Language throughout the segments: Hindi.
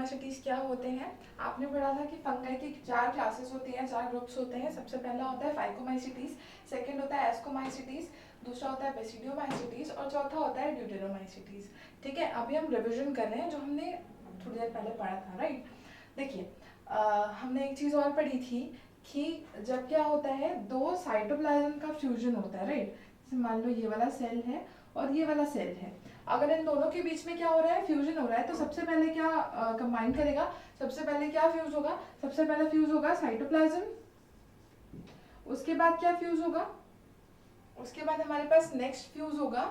फाइकोमाइसीटीज क्या होते हैं? आपने पढ़ा था कि फंगाई की 4 क्लासेस होती हैं, 4 ग्रुप्स होते हैं। सबसे पहला होता है फाइकोमाइसीटीज, सेकंड होता है एस्कोमाइसीटीज, दूसरा होता है बेसिडियोमाइसीटीज और चौथा होता है ड्यूटेरोमाइसीटीज। ठीक है, अभी हम रिविजन कर रहे हैं जो हमने थोड़ी देर पहले पढ़ा था, राइट। देखिए, हमने एक चीज़ और पढ़ी थी कि जब क्या होता है, दो साइटोप्लाज्म का फ्यूजन होता है, राइट। जैसे मान लो ये वाला सेल है और ये वाला सेल है, अगर इन दोनों के बीच में क्या हो रहा है, फ्यूजन हो रहा है, तो सबसे पहले क्या कंबाइन करेगा, सबसे पहले क्या फ्यूज होगा, सबसे पहले फ्यूज होगा साइटोप्लाज्म, उसके बाद क्या फ्यूज होगा, उसके बाद हमारे पास नेक्स्ट फ्यूज होगा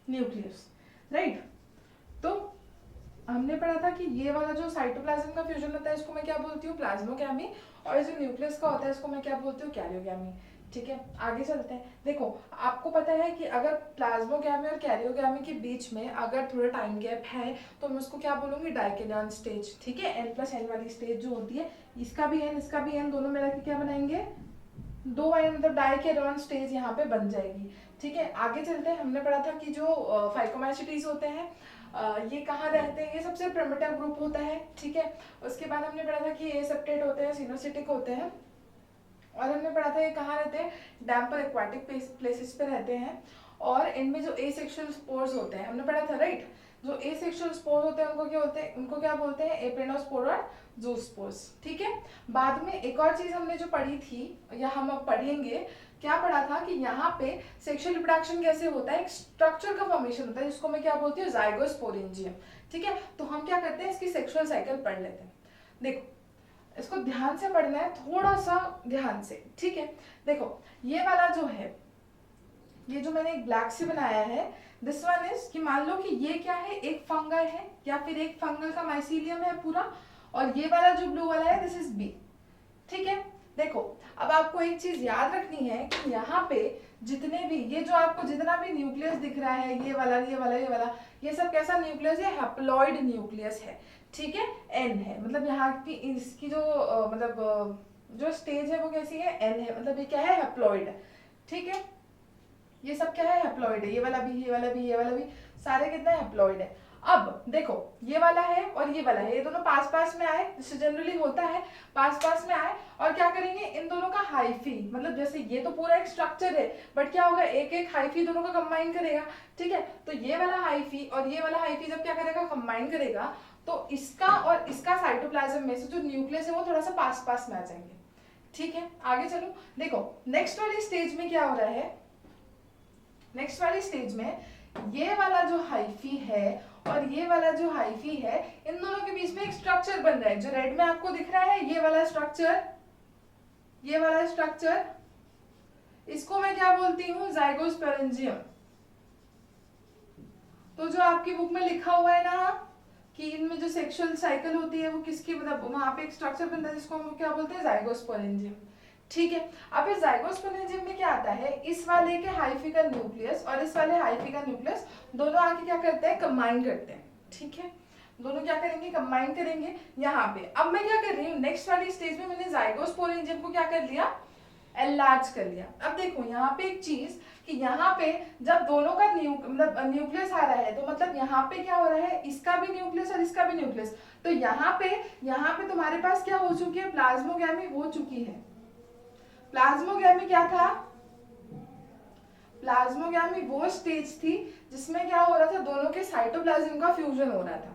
न्यूक्लियस, राइट। तो हमने पढ़ा था कि ये वाला जो साइटोप्लाज्म का फ्यूजन होता है इसको मैं क्या बोलती हूँ, प्लाज्मोगैमी, और जो न्यूक्लियस का होता है इसको मैं क्या बोलती हूँ, कैरियोगैमी। ठीक है, आगे चलते हैं। देखो, आपको पता है कि अगर प्लाज्मोगैमी और कैरियोगैमी के बीच में अगर थोड़ा टाइम गैप है तो मैं उसको क्या बोलूँगी, डाइकेरियन स्टेज। ठीक है, n+n वाली स्टेज जो होती है, इसका भी n इसका भी n दोनों मिला के क्या बनाएंगे, दो मतलब डाइकेरियन स्टेज यहाँ पे बन जाएगी। ठीक है, आगे चलते हैं। हमने पढ़ा था कि जो फाइकोमाइसीटीज होते हैं ये कहाँ रहते हैं, ये सबसे प्रिमिटिव ग्रुप होता है। ठीक है, उसके बाद हमने पढ़ा था कि ये सेप्टेट होते हैं, सिनोसिटिक होते हैं, और हमने पढ़ा था ये कहाँ रहते हैं, डैम्प और एक्वाटिक प्लेसेस पे रहते हैं, और इनमें जो एसेक्सुअल स्पोर्स होते हैं हमने पढ़ा था, राइट। जो एसेक्सुअल स्पोर्स होते हैं उनको क्या होते हैं, उनको क्या बोलते हैं, एपेनोस्पोर और जूस्पोर्स। ठीक है, बाद में एक और चीज हमने जो पढ़ी थी या हम अब पढ़ेंगे, क्या पढ़ा था कि यहाँ पे सेक्सुअल रिप्रोडक्शन कैसे होता है, एक स्ट्रक्चर का फॉर्मेशन होता है जिसको मैं क्या बोलती हूँ, जाइगोस्पोरेंजियम। ठीक है, तो हम क्या करते हैं, इसकी सेक्सुअल साइकिल पढ़ लेते हैं। देखो, इसको ध्यान से पढ़ना है, थोड़ा सा ध्यान से। ठीक है, देखो ये वाला जो है, ये जो मैंने एक ब्लैक से बनाया है, दिस वन इज कि मान लो कि ये क्या है, एक फंगल है या फिर एक फंगल का माइसीलियम है पूरा, और ये वाला जो ब्लू वाला है दिस इज बी। ठीक है, देखो अब आपको एक चीज याद रखनी है कि यहाँ पे जितने भी ये जो आपको जितना भी न्यूक्लियस दिख रहा है, ये वाला ये वाला ये वाला, ये सब कैसा न्यूक्लियस है, हैप्लॉइड न्यूक्लियस है। ठीक है, एन है, मतलब यहाँ की इसकी जो जो स्टेज है वो कैसी है, एन है, मतलब ये क्या है, हैप्लॉइड है। ठीक है, ये सब क्या है, हैप्लॉइड है, ये वाला भी ये वाला भी ये वाला भी, सारे कितने हैप्लॉइड है। अब देखो ये वाला है और ये वाला है, ये दोनों पास पास में आए, जिससे जनरली होता है पास पास में आए, और क्या करेंगे, इन दोनों का हाइफी, मतलब जैसे ये तो पूरा एक स्ट्रक्चर है, बट क्या होगा, एक एक हाइफी दोनों का कंबाइन करेगा। ठीक है, तो ये वाला हाइफी और ये वाला हाइफी जब क्या करेगा, कंबाइन करेगा, तो इसका और इसका साइटोप्लाज्म में से जो न्यूक्लियस है वो थोड़ा सा पास पास में आ जाएंगे। ठीक है, आगे चलो। देखो नेक्स्ट वाली स्टेज में क्या हो रहा है, नेक्स्ट वाली स्टेज में ये वाला जो हाइफी है और ये वाला जो हाइफी है, इन दोनों के बीच में एक स्ट्रक्चर बन रहा है, जो रेड में आपको दिख रहा है, ये वाला स्ट्रक्चर, ये वाला स्ट्रक्चर, इसको मैं क्या बोलती हूँ, जाइगोस्पोरेंजियम। तो जो आपकी बुक में लिखा हुआ है ना कि इनमें जो सेक्सुअल साइकिल होती है वो किसकी, मतलब वहां पे एक स्ट्रक्चर बनता है जिसको हम क्या बोलते हैं, जाइगोस्पोरेंजियम। ठीक है, अब इस जाइगोस्पोरेंजियम में क्या आता है, इस वाले के हाइफी का न्यूक्लियस और इस वाले हाइफी का न्यूक्लियस दोनों आके क्या करते हैं, कंबाइन करते हैं। ठीक है, दोनों क्या करेंगे, कंबाइन करेंगे यहाँ पे। अब मैं क्या कर रही हूँ, नेक्स्ट वाली स्टेज में मैंने जाइगोस्पोरेंजियम को क्या कर लिया, एनलार्ज कर लिया। अब देखो यहाँ पे एक चीज कि यहाँ पे जब दोनों का मतलब न्यूक्लियस आ रहा है, तो मतलब यहाँ पे क्या हो रहा है, इसका भी न्यूक्लियस और इसका भी न्यूक्लियस, तो यहाँ पे तुम्हारे पास क्या हो चुकी है, प्लाज्मोगैमी हो चुकी है। प्लाज्मोगैमी क्या था, प्लाज्मोगैमी वो स्टेज थी जिसमें क्या हो रहा था, दोनों के साइटोप्लाज्म का फ्यूजन हो रहा था।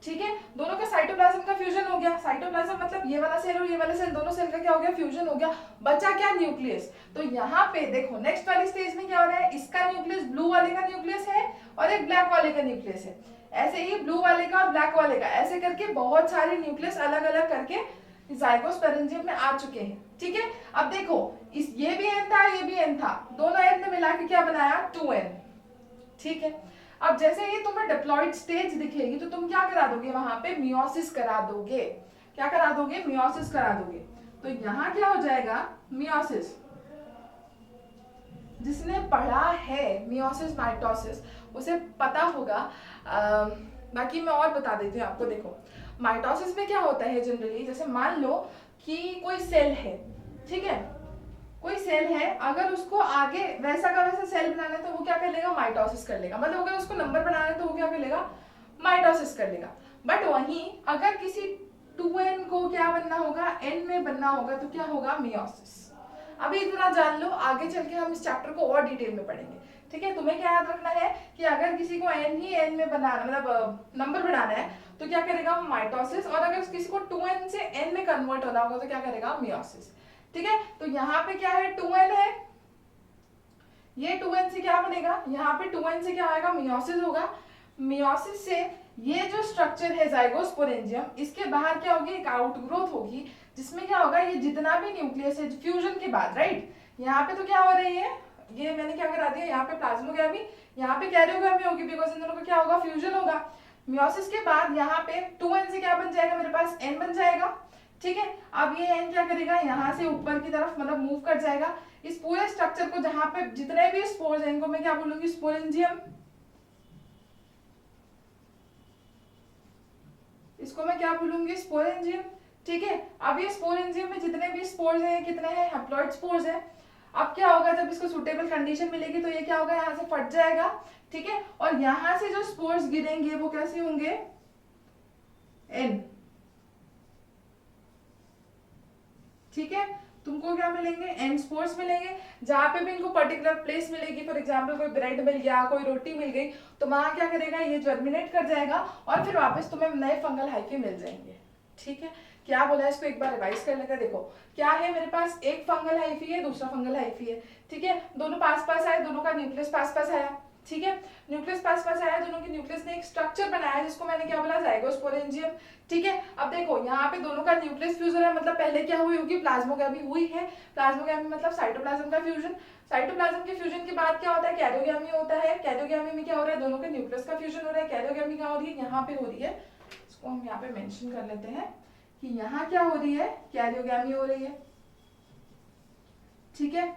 ठीक है, दोनों के साइटोप्लाज्म का फ्यूजन हो गया, साइटोप्लाज्म मतलब ये वाला सेल और ये वाला सेल, दोनों सेल का क्या हो गया, फ्यूजन हो गया, बचा क्या, न्यूक्लियस। तो यहाँ पे देखो नेक्स्ट वाली स्टेज में क्या हो रहा है, इसका न्यूक्लियस ब्लू वाले का न्यूक्लियस है और एक ब्लैक वाले का न्यूक्लियस है, ऐसे ही ब्लू वाले का और ब्लैक वाले का, ऐसे करके बहुत सारे न्यूक्लियस अलग अलग करके जाइगोस्पोरेंजियम में आ चुके हैं। ठीक है, अब देखो इस ये भी एन था, ये भी एन था, दोनों एन ने मिला के क्या बनाया, 2n। ठीक है, अब जैसे ही तुम्हें डिप्लॉइड स्टेज दिखेगी तो तुम क्या करा दोगे, वहां पे मियोसिस करा दोगे, क्या करा दोगे, मियोसिस करा दोगे। तो यहाँ क्या हो जाएगा, मियोसिस। जिसने पढ़ा है मियोसिस माइटोसिस उसे पता होगा, बाकी मैं और बता देती हूँ आपको। देखो माइटोसिस में क्या होता है जनरली, जैसे मान लो कि कोई सेल है, ठीक है, कोई सेल है, अगर उसको आगे वैसा का वैसा सेल बनाना है तो वो क्या कर लेगा, माइटोसिस कर लेगा, मतलब अगर उसको नंबर बनाना है तो वो क्या कर लेगा, माइटोसिस कर लेगा। बट वहीं अगर किसी 2n को क्या बनना होगा, n में बनना होगा, तो क्या होगा, मियोसिस। अभी इतना जान लो, आगे चल के हम इस चैप्टर को और डिटेल में पढ़ेंगे। ठीक है, तुम्हें क्या याद रखना है कि अगर किसी को n ही n में बनाना, मतलब नंबर बढ़ाना है, तो क्या करेगा, माइटोसिस। और अगर किसी को 2n से n में कन्वर्ट होना होगा तो क्या करेगा, मियोसिस। ठीक है, तो यहाँ पे क्या है, 2n है, ये 2n से क्या बनेगा, यहाँ पे 2n से क्या आएगा, मियोसिस होगा। मियोसिस से ये जो स्ट्रक्चर है जाइगोस्पोरेंजियम, इसके बाहर क्या होगी, एक आउटग्रोथ होगी, जिसमें क्या होगा, ये जितना भी न्यूक्लियस है फ्यूजन के बाद, राइट, यहाँ पे तो क्या हो रही है, ये मैंने क्या करा दिया, यहाँ पे प्लाज्मोगामी, यहाँ पे कैरियोगामी होगी, बिकॉज इन दोनों का क्या होगा, फ्यूजन होगा। मियोसिस के बाद यहाँ पे 2n से क्या बन जाएगा, मेरे पास n बन जाएगा। ठीक है, अब ये n क्या करेगा, यहाँ से ऊपर की तरफ मतलब मूव कर जाएगा। इस पूरे स्ट्रक्चर को, जहां पे जितने भी स्पोर्स हैं, इनको मैं क्या बोलूंगी, स्पोरेंजियम। इसको मैं क्या बोलूंगी, स्पोरेंजियम। ठीक है, अब ये स्पोरेंजियम में जितने भी स्पोर्स हैं, कितने हैं, हैप्लॉइड स्पोर्स हैं। अब क्या होगा, जब इसको सुटेबल कंडीशन मिलेगी तो ये क्या होगा, यहाँ से फट जाएगा। ठीक है, और यहाँ से जो स्पोर्स गिरेंगे वो कैसे होंगे, एन। ठीक है, तुमको क्या मिलेंगे, एन स्पोर्स मिलेंगे। जहां पे भी इनको पर्टिकुलर प्लेस मिलेगी, फॉर एग्जांपल कोई ब्रेड मिल गया, कोई रोटी मिल गई, तो वहां क्या करेगा, ये जर्मिनेट कर जाएगा और फिर वापस तुम्हें नए फंगल हाइफी मिल जाएंगे। ठीक है, क्या बोला है, इसको एक बार रिवाइज कर लेते हैं। देखो क्या है, मेरे पास एक फंगल हाइफी है, दूसरा फंगल हाइफी है। ठीक है, दोनों पास पास आए, दोनों का न्यूक्लियस पास पास आया। ठीक है, न्यूक्लियस पास पास आया, दोनों के न्यूक्लियस ने एक स्ट्रक्चर बनाया जिसको मैंने क्या बोला, जाइगोस्पोरेंजियम। ठीक है, अब देखो यहाँ पे दोनों का न्यूक्लियस फ्यूजन है, मतलब पहले क्या हुई होगी, प्लाज्मोगामी हुई है। प्लाज्मोगामी मतलब साइटोप्लाज्म का फ्यूजन। साइटोप्लाज्म के फ्यूजन के बाद क्या होता है, कैरियोगामी होता है। कैरियोगामी में क्या हो रहा है, दोनों के न्यूक्लियस का फ्यूजन हो रहा है। कैरियोगामी कहाँ हो रही है, यहाँ पे हो रही है। इसको हम यहाँ पे मेंशन कर लेते हैं कि यहाँ क्या हो रही है, कैरियोगामी हो रही है। ठीक है,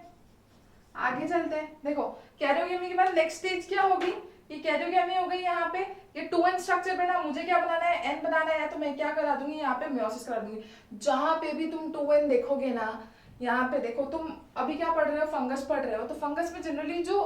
आगे चलते हैं। देखो कैरियोगामी के बाद नेक्स्ट स्टेज क्या होगी, ये कैरियोगामी हो गई, यहाँ पे ये 2n स्ट्रक्चर बना, मुझे क्या बनाना है, n बनाना है, तो मैं क्या करा दूंगी, यहाँ पे मियोसिस करा दूंगी। जहां पे भी तुम 2n देखोगे ना, यहाँ पे देखो, तुम अभी क्या पढ़ रहे हो, फंगस पढ़ रहे हो, तो फंगस में जनरली जो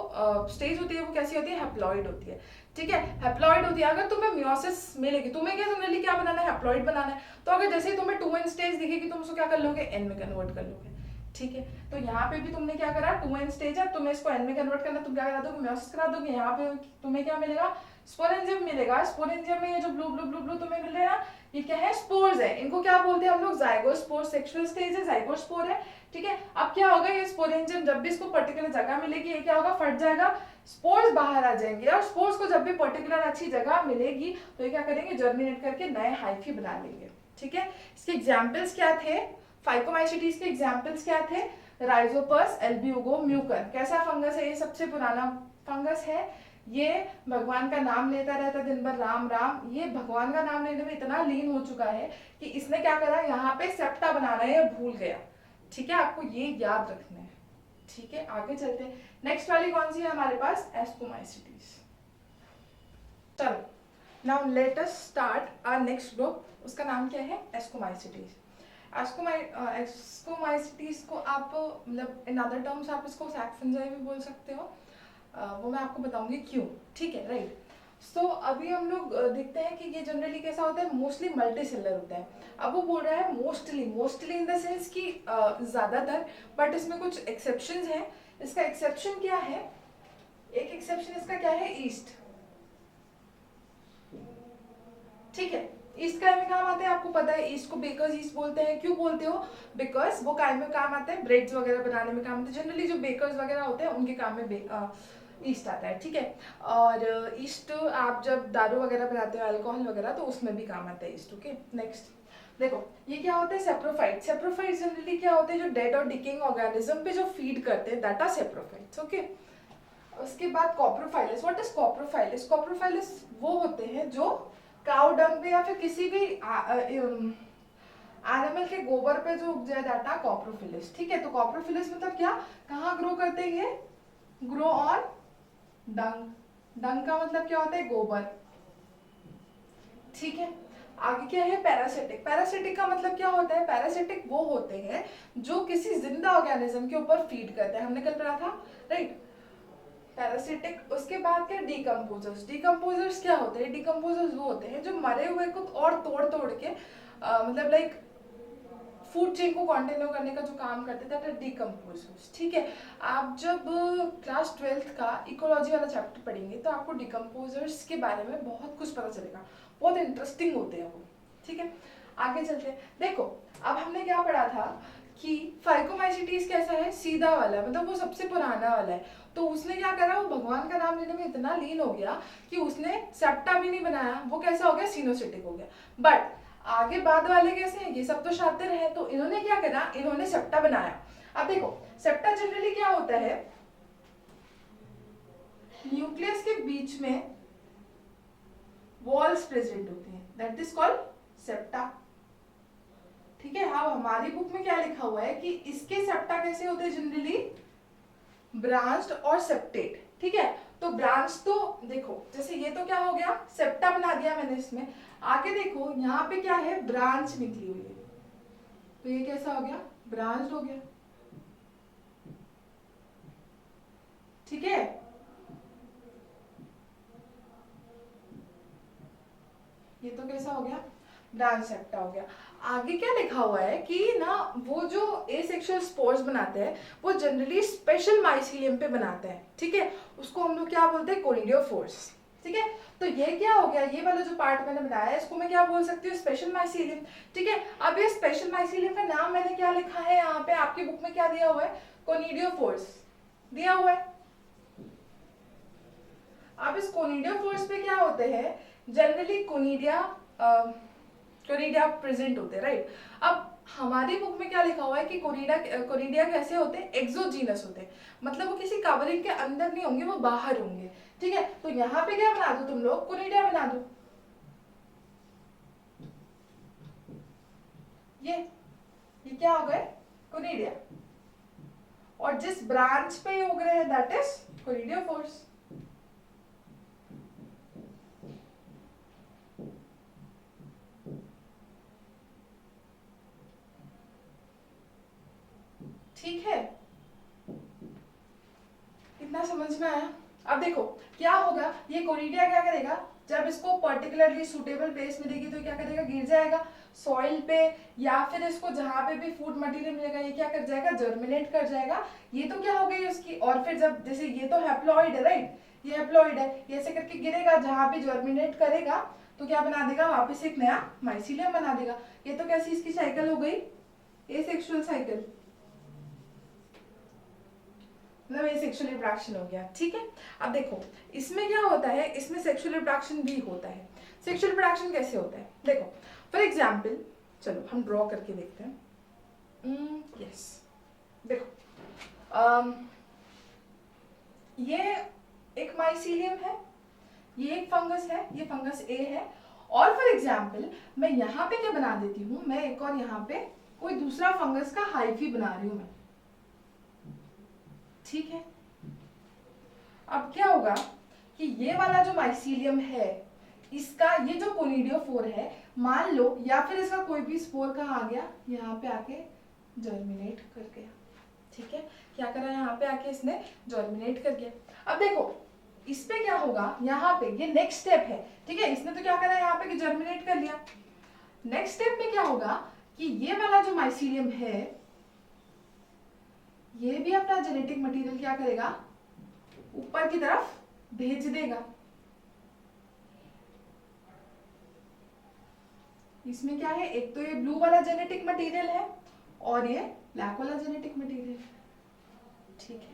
स्टेज होती है वो कैसी होती है, हैप्लॉइड होती है। ठीक है, हैप्लॉइड होती है। अगर तुम्हें मियोसिस मिलेगी, तुम्हें क्या जनरली क्या बनाना है, हैप्लॉइड बनाना है। तो अगर जैसे ही तुम्हें 2n स्टेज दिखेगी, तुम उसको क्या कर लोगे, n में कन्वर्ट कर लोगे। ठीक है, तो यहाँ पे भी तुमने क्या करा, 2n स्टेज है, तुम्हें इसको n में कन्वर्ट करना, तुम क्या करा दोगे, मियोसिस करा दोगे। यहाँ पे तुम्हें क्या मिलेगा, स्पोरेंजियम मिलेगा। स्पोरेंजियम में ये जो ब्लू ब्लू ब्लू ब्लू तुम्हें मिल रहा है ना, ये क्या है, स्पोर्स है। इनको क्या बोलते हैं हम लोग, जाइगोस्पोर। सेक्सुअल स्टेज है, जाइगोस्पोर है। ठीक है, अब क्या होगा, ये स्पोरेंजियम जब भी इसको पर्टिकुलर जगह मिलेगी, ये क्या होगा, फट जाएगा, स्पोर्स बाहर आ जाएंगे। और स्पोर्स को जब भी पर्टिकुलर अच्छी जगह मिलेगी तो ये क्या करेंगे, जर्मिनेट करके नए हाइफी बना लेंगे। ठीक है, इसके एग्जाम्पल्स क्या थे, फाइकोमाइसीटीज के एग्जाम्पल्स क्या थे, राइजोपस, एल्ब्यूगो, म्यूकर। कैसा फंगस है, ये सबसे पुराना फंगस है। ये भगवान का नाम लेता रहता दिन भर, राम राम। ये भगवान का नाम लेने में इतना लीन हो चुका है कि इसने क्या करा, यहाँ पे सेप्टा बनाना है, ये भूल गया। ठीक है, आपको ये याद रखना है। ठीक है, आगे चलते हैं। नेक्स्ट वाली कौन सी है हमारे पास, एस्कोमाइसीटीज। चलो, now let us start our next group. उसका नाम क्या है, एस्कोमाइसीटीज। एस्कोमाइसीटीज को आप मतलब इन अदर टर्म्स आप इसको सैक फंजाई भी बोल सकते हो। वो मैं आपको बताऊंगी क्यों। ठीक है, राइट। सो अभी हम लोग देखते हैं कि ये जनरली कैसा होता है, मोस्टली मल्टी सेलर होता है। अब वो बोल रहा है mostly, mostly in the sense कि ज्यादातर, बट इसमें कुछ एक्सेप्शंस हैं। इसका एक्सेप्शन क्या है, एक एक्सेप्शन इसका क्या है, ईस्ट। ठीक है, ईस्ट काय में काम आता है, आपको पता है ईस्ट को बेकर्स ईस्ट बोलते हैं। क्यों बोलते हो, बिकॉज वो काय में काम आता है, ब्रेड्स वगैरह बनाने में काम आता है। जनरली जो बेकर्स वगैरह होते हैं उनके काम में ईस्ट आता है। ठीक है, और ईस्ट आप जब दारू वगैरह बनाते हो, अल्कोहल वगैरह, तो उसमें भी काम आता है ईस्ट। ओके, नेक्स्ट देखो ये क्या होता है, सेप्रोफाइट। सेप्रोफाइट जनरली क्या होते हैं, जो डेड और डिकेइंग ऑर्गेनिज्म पे जो फीड करते हैं, दैट आर सेप्रोफाइट्स। ओके, उसके बाद कॉप्रोफाइलस। व्हाट इज कॉप्रोफाइलस, कॉप्रोफाइलस वो होते हैं जो काउ डंग पे या फिर किसी भी एनिमल के गोबर पे जो उग जाए, दैट आर कॉप्रोफिलिस। ठीक है, तो कॉप्रोफिलिस मतलब क्या, कहाँ ग्रो करते हैं ये, ग्रो ऑन डंग। डंग का मतलब क्या होता है, गोबर। ठीक है, आगे क्या है, पैरासिटिक। पैरासिटिक का मतलब क्या होता है, पैरासिटिक वो होते हैं जो किसी जिंदा ऑर्गेनिज्म के ऊपर फीड करते हैं। हमने कल पढ़ा था, राइट। पैरासिटिक, उसके बाद क्या डिकम्पोजर्स। डिकम्पोजर्स क्या होते हैं? डिकम्पोजर्स वो होते हैं जो मरे हुए को और तोड़ तोड़ के मतलब लाइक फूड चेन को कंटिन्यू करने का जो काम करते थे, डिकम्पोजर्स। ठीक है, आप जब क्लास 12th का इकोलॉजी वाला चैप्टर पढ़ेंगे तो आपको डिकम्पोजर्स के बारे में बहुत कुछ पता चलेगा, बहुत इंटरेस्टिंग होते हैं वो। ठीक है, आगे चलते हैं। देखो अब हमने क्या पढ़ा था कि फाइकोमाइसीटीज कैसा है, सीधा वाला, मतलब वो सबसे पुराना वाला है। तो उसने क्या करा, वो भगवान का नाम लेने में इतना लीन हो गया कि उसने सेप्टा भी नहीं बनाया, वो कैसा हो गया, सिनोसिटिक हो गया। बट आगे बाद वाले कैसे हैं, ये सब तो शातिर हैं, तो इन्होंने क्या करा, इन्होंने सेप्टा बनाया। अब देखो सेप्टा जनरली क्या होता है, न्यूक्लियस के बीच में वॉल्स प्रेजेंट होती हैं, दैट इज कॉल्ड सेप्टा। ठीक है, अब हमारी बुक में क्या लिखा हुआ है कि इसके सेप्टा कैसे होते हैं, जनरली ब्रांच्ड और सेप्टेड। ठीक है, तो ब्रांच तो देखो जैसे ये तो क्या हो गया, सेप्टा बना दिया मैंने इसमें। आगे देखो यहाँ पे क्या है, ब्रांच निकली हुई है, तो ये कैसा हो गया, ब्रांच हो गया। ठीक है, ये तो कैसा हो गया, ब्रांच सेप्टा हो गया। आगे क्या लिखा हुआ है कि ना वो जो एसेक्सुअल स्पोर्स बनाते हैं वो जनरली स्पेशल माइसीलियम पे बनाते हैं। ठीक है, उसको हम लोग क्या बोलते हैं, कोनिडियोफोर्स। ठीक है, तो ये क्या हो गया, ये वाला जो पार्ट मैंने बनाया है इसको मैं क्या बोल सकती हूँ, स्पेशल माइसीलियम। ठीक है, अब ये स्पेशल माइसीलियम का नाम मैंने क्या लिखा है, यहाँ पे आपकी बुक में क्या दिया हुआ है, कोनिडियोफोर्स दिया हुआ है। अब इस कोनिडियोफोर्स पे क्या होते हैं, जनरली कोनिडिया कोनिडिया प्रेजेंट होते हैं, राइट। अब हमारी बुक में क्या लिखा हुआ है कि कोनिडिया कैसे होते हैं, एक्सोजीनस होते हैं, मतलब वो किसी कवरिंग के अंदर नहीं होंगे, वो बाहर होंगे। ठीक है, तो यहाँ पे क्या बना दो तुम लोग, कोनिडिया बना दो। ये क्या हो गए, कोनिडिया, और जिस ब्रांच पे ये उग रहे हैं दैट इज कोनिडियोफोर्स। ठीक है, इतना समझ में आया। अब देखो क्या होगा, ये कोनिडिया क्या करेगा, जब इसको पर्टिकुलरली सूटेबल प्लेस मिलेगी तो क्या करेगा, गिर जाएगा सॉइल पे, या फिर इसको जहां पे भी फूड मटेरियल मिलेगा ये क्या कर जाएगा, जर्मिनेट कर जाएगा। ये तो क्या हो गई उसकी, और फिर जब जैसे ये तो हैप्लॉइड है, राइट, ये हैप्लॉइड है, ये ऐसे करके गिरेगा, जहां पे जर्मिनेट करेगा तो क्या बना देगा, वापस एक नया माइसीलियम बना देगा। ये तो कैसी इसकी साइकिल हो गई, एसेक्सुअल साइकिल, मतलब ये सेक्सुअल रिप्रोडक्शन हो गया। ठीक है, अब देखो इसमें क्या होता है, इसमें सेक्सुअल रिप्रोडक्शन भी होता है। सेक्सुअल रिप्रोडक्शन कैसे होता है, देखो फॉर एग्जांपल, चलो हम ड्रॉ करके देखते हैं। यस, देखो ये एक माइसीलियम है, ये एक फंगस है, ये फंगस ए है, और फॉर एग्जांपल मैं यहाँ पे क्या बना देती हूँ, मैं एक और यहाँ पे कोई दूसरा फंगस का हाइफी बना रही हूँ मैं। ठीक है, अब क्या होगा कि ये वाला जो माइसीलियम है, इसका ये जो कोनिडियोफोर है, मान लो या फिर इसका कोई भी स्पोर कहाँ आ गया, यहाँ पे आके जर्मिनेट कर गया। ठीक है, क्या करा, यहाँ पे आके इसने जर्मिनेट कर गया। अब देखो इस पे क्या होगा, यहाँ पे ये नेक्स्ट स्टेप है। ठीक है, इसने तो क्या करा, यहाँ पे कि जर्मिनेट कर लिया। नेक्स्ट स्टेप में क्या होगा कि ये वाला जो माइसीलियम है ये भी अपना जेनेटिक मटेरियल क्या करेगा, ऊपर की तरफ भेज देगा। इसमें क्या है, एक तो ये ब्लू वाला जेनेटिक मटेरियल है और ये ब्लैक वाला जेनेटिक मटेरियल। ठीक है,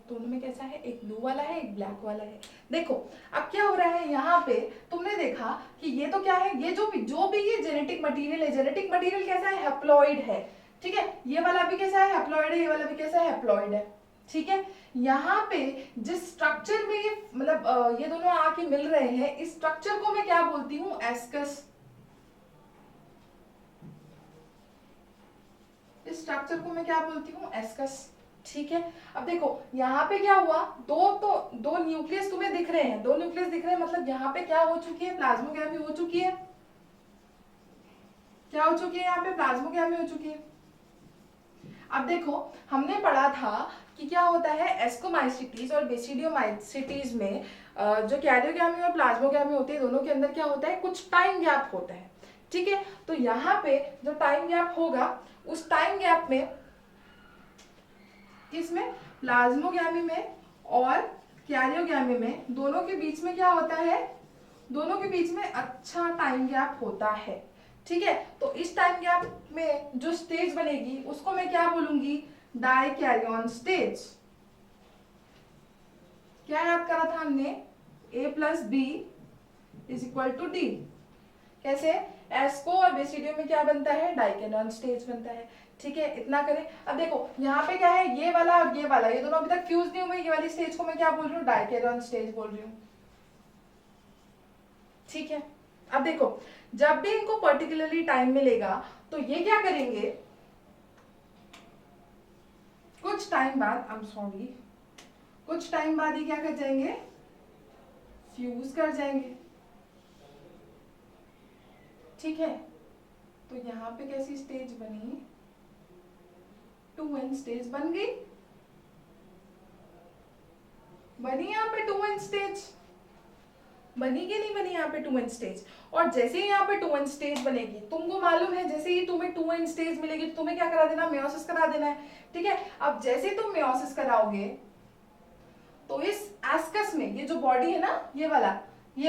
दोनों में कैसा है, एक ब्लू वाला है एक ब्लैक वाला है। देखो अब क्या हो रहा है, यहाँ पे तुमने देखा कि ये तो क्या है, ये जो भी ये जेनेटिक मटेरियल है, जेनेटिक मटेरियल कैसा है, हैप्लॉइड है। ठीक है, ये वाला भी कैसा है, हैप्लॉइड है, ये वाला भी कैसा है, हैप्लॉइड है। ठीक है, यहाँ पे जिस स्ट्रक्चर में ये मतलब ये दोनों आके मिल रहे हैं, इस स्ट्रक्चर को मैं क्या बोलती हूँ, एस्कस। इस स्ट्रक्चर को मैं क्या बोलती हूँ, एस्कस। ठीक है, अब देखो यहाँ पे क्या हुआ, दो न्यूक्लियस तुम्हें दिख रहे हैं, दो न्यूक्लियस दिख रहे हैं, मतलब यहाँ पे क्या हो चुकी है, प्लाज्मोग्राफी हो चुकी है। क्या हो चुकी है, यहाँ पे प्लाज्मोग्राफी हो चुकी है। अब देखो हमने पढ़ा था कि क्या होता है एस्कोमाइसिटीज और बेसिडियोमाइसिटीज में जो कैरियोगैमी और प्लाज्मोगैमी होती है दोनों के अंदर क्या होता है, कुछ टाइम गैप होता है। ठीक है, तो यहाँ पे जो टाइम गैप होगा उस टाइम गैप में किसमें, प्लाज्मोगैमी में और कैरियोगैमी में, दोनों के बीच में क्या होता है, दोनों के बीच में अच्छा टाइम गैप होता है। ठीक है, तो इस टाइम गैप में जो स्टेज बनेगी उसको मैं क्या बोलूंगी, डाइकैरियन स्टेज। क्या याद करा था हमने, A plus B is equal to D. कैसे, एस्को और बेसिडियो में क्या बनता है, डाइकैरियन स्टेज बनता है। ठीक है, इतना करें। अब देखो यहाँ पे क्या है, ये वाला और ये वाला, ये दोनों अभी तक फ्यूज नहीं हुए, ये वाली स्टेज को मैं क्या बोल रही हूँ, डाइकैरियन स्टेज बोल रही हूँ। ठीक है, अब देखो जब भी इनको पर्टिकुलरली टाइम मिलेगा तो ये क्या करेंगे, कुछ टाइम बाद, आई एम सॉरी, कुछ टाइम बाद ये क्या कर जाएंगे, फ्यूज कर जाएंगे। ठीक है, तो यहाँ पे कैसी स्टेज बनी, 2n स्टेज बन गई, बनी यहाँ पे 2n स्टेज, बनी कि नहीं बनी यहाँ पे 2n स्टेज। और जैसे ही यहाँ पे 2n स्टेज बनेगी, तुमको मालूम है जैसे ही तुम्हें 2n स्टेज मिलेगी तो तुम्हें क्या करा देना, मेयोसिस करा देना है। ठीक है, अब जैसे तुम मेयोसिस कराओगे तो इस एस्कस में ये जो बॉडी है ना, ये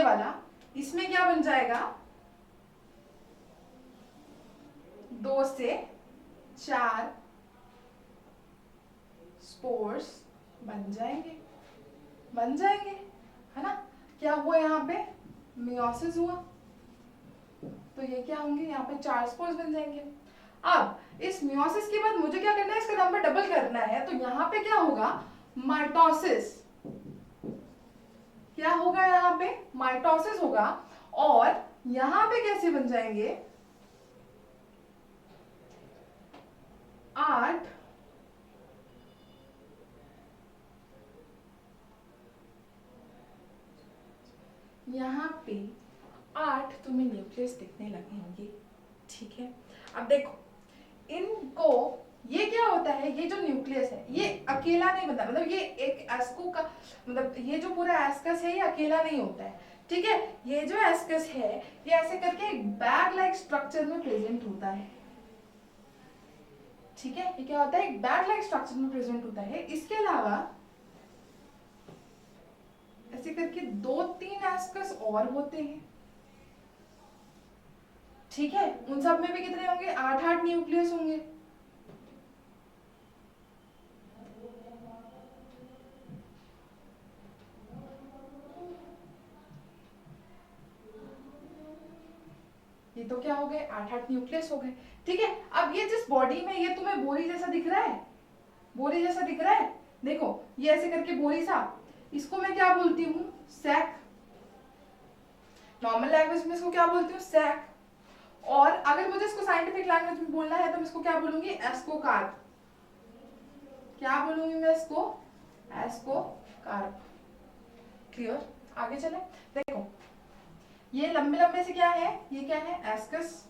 वाला इसमें क्या बन जाएगा, 2 से 4 स्पोर्स बन जाएंगे, है ना। क्या हुआ यहाँ पे, मेयोसिस हुआ, तो ये क्या होंगे, यहाँ पे 4 स्पोर्स बन जाएंगे। अब इस मेयोसिस के बाद मुझे क्या करना है, इसका नंबर डबल करना है, तो यहाँ पे क्या होगा, माइटोसिस। क्या होगा यहाँ पे, माइटोसिस होगा। और यहाँ पे कैसे बन जाएंगे, 8 यहाँ पे 8 तुम्हें न्यूक्लियस दिखने लगे होंगे। ठीक है, अब देखो इनको, ये क्या होता है, ये जो न्यूक्लियस है ये अकेला नहीं बनता, मतलब ये एक एस्को का, मतलब ये जो पूरा एस्कस है ये अकेला नहीं होता है। ठीक है, ये जो एस्कस है ये ऐसे करके एक बैग लाइक स्ट्रक्चर में प्रेजेंट होता है। ठीक है, ये क्या होता है, एक बैग लाइक स्ट्रक्चर में प्रेजेंट होता है। इसके अलावा ऐसे करके 2-3 एस्कस और होते हैं। ठीक है, उन सब में भी कितने होंगे, 8-8 न्यूक्लियस होंगे। ये तो क्या हो गए, 8-8 न्यूक्लियस हो गए। ठीक है, अब ये जिस बॉडी में ये तुम्हें बोरी जैसा दिख रहा है, बोरी जैसा दिख रहा है, देखो ये ऐसे करके बोरी सा, इसको मैं क्या बोलती हूँ, सैक। नॉर्मल लैंग्वेज में इसको क्या बोलती हूँ, सैक। और अगर मुझे इसको साइंटिफिक लैंग्वेज में बोलना है तो मैं इसको क्या बोलूंगी, एस्कोकार्प। क्या बोलूंगी मैं इसको, एस्कोकार्प। क्लियर, आगे चले। देखो ये लंबे लंबे से क्या है, ये क्या है, एस्कस।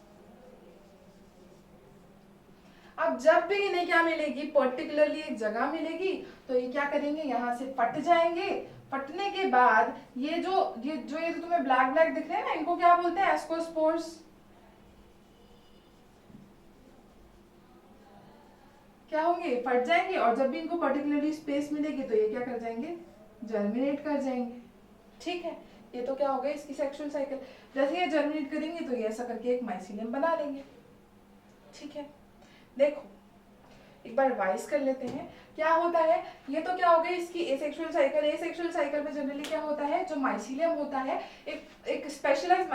अब जब भी इन्हें क्या मिलेगी, पर्टिकुलरली एक जगह मिलेगी, तो ये क्या करेंगे, यहाँ से फट जाएंगे। फटने के बाद ये जो तुम्हें ब्लैक ब्लैक दिख रहे हैं ना, इनको क्या बोलते हैं, एस्कोस्पोर्स। क्या होंगे, फट जाएंगे, और जब भी इनको पर्टिकुलरली स्पेस मिलेगी तो ये क्या कर जाएंगे, जर्मिनेट कर जाएंगे। ठीक है, ये तो क्या हो गया इसकी सेक्सुअल साइकिल। जैसे ये जर्मिनेट करेंगे तो ये ऐसा करके एक माइसीलियम बना लेंगे। ठीक है, देखो एक बार रिवाइज कर लेते हैं क्या होता है। ये तो क्या हो गई इसकी एसेक्सुअल साइकिल। एसेक्सुअल साइकिल में जनरली क्या होता है, जो माइसीलियम होता है एक स्पेशलाइज्ड